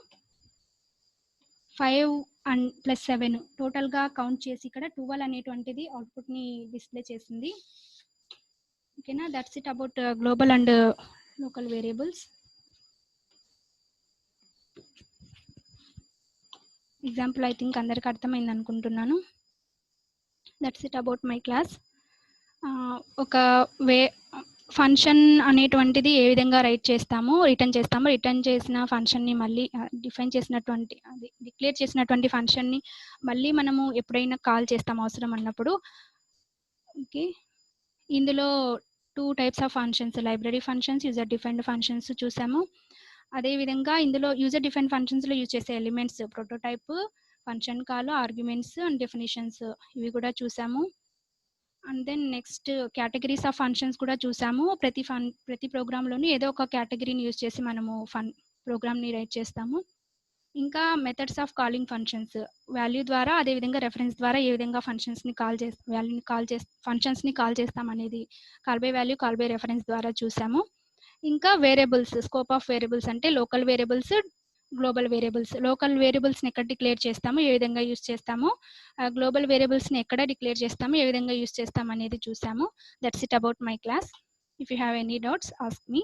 5 అండ్ +7 టోటల్గా కౌంట్ చేసి ఇక్కడ 12 అనేటువంటిది అవుట్పుట్ని డిస్ప్లే చేసింది. ఓకేనా, that's it about global and local variables. Example I think అందరికి అర్థమైంది అనుకుంటున్నాను. That's it about my class. ఒక ఫంక్షన్ అనేటువంటిది ఏ విధంగా రిటర్న్ చేసిన ఫంక్షన్ని మళ్ళీ డిఫైన్ చేసినటువంటి అది డిక్లేర్ చేసినటువంటి ఫంక్షన్ని మళ్ళీ మనము ఎప్పుడైనా కాల్ చేస్తాం అవసరం అన్నప్పుడు. ఓకే, ఇందులో 2 types of functions, library functions, user defined functions చూసాము. అదేవిధంగా ఇందులో యూజర్ డిఫైన్డ్ ఫంక్షన్స్లో యూజ్ చేసే elements prototype, function call, arguments and definitions ఇవి కూడా చూసాము. And then next categories of functions కూడా చూసాము. ప్రతి ప్రోగ్రాంలోని ఏదో ఒక కేటగిరీని యూజ్ చేసి మనము ప్రోగ్రామ్ని రైట్ చేస్తాము. ఇంకా methods of calling functions, value ద్వారా అదేవిధంగా రెఫరెన్స్ ద్వారా ఏ విధంగా ఫంక్షన్స్ని కాల్ చేస్తాం అనేది call by value, call by reference ద్వారా చూసాము. ఇంకా వేరియబుల్స్, స్కోప్ ఆఫ్ వేరియబుల్స్ అంటే local variables, global variables. Local వేరియబుల్స్ని ఎక్కడ డిక్లేర్ చేస్తాము, ఏ విధంగా యూస్ చేస్తాము, గ్లోబల్ వేరియబుల్స్ని ఎక్కడ డిక్లేర్ చేస్తాము, ఏ విధంగా యూస్ చేస్తాము అనేది చూసాము. That's it about my class. If you have any doubts ask me.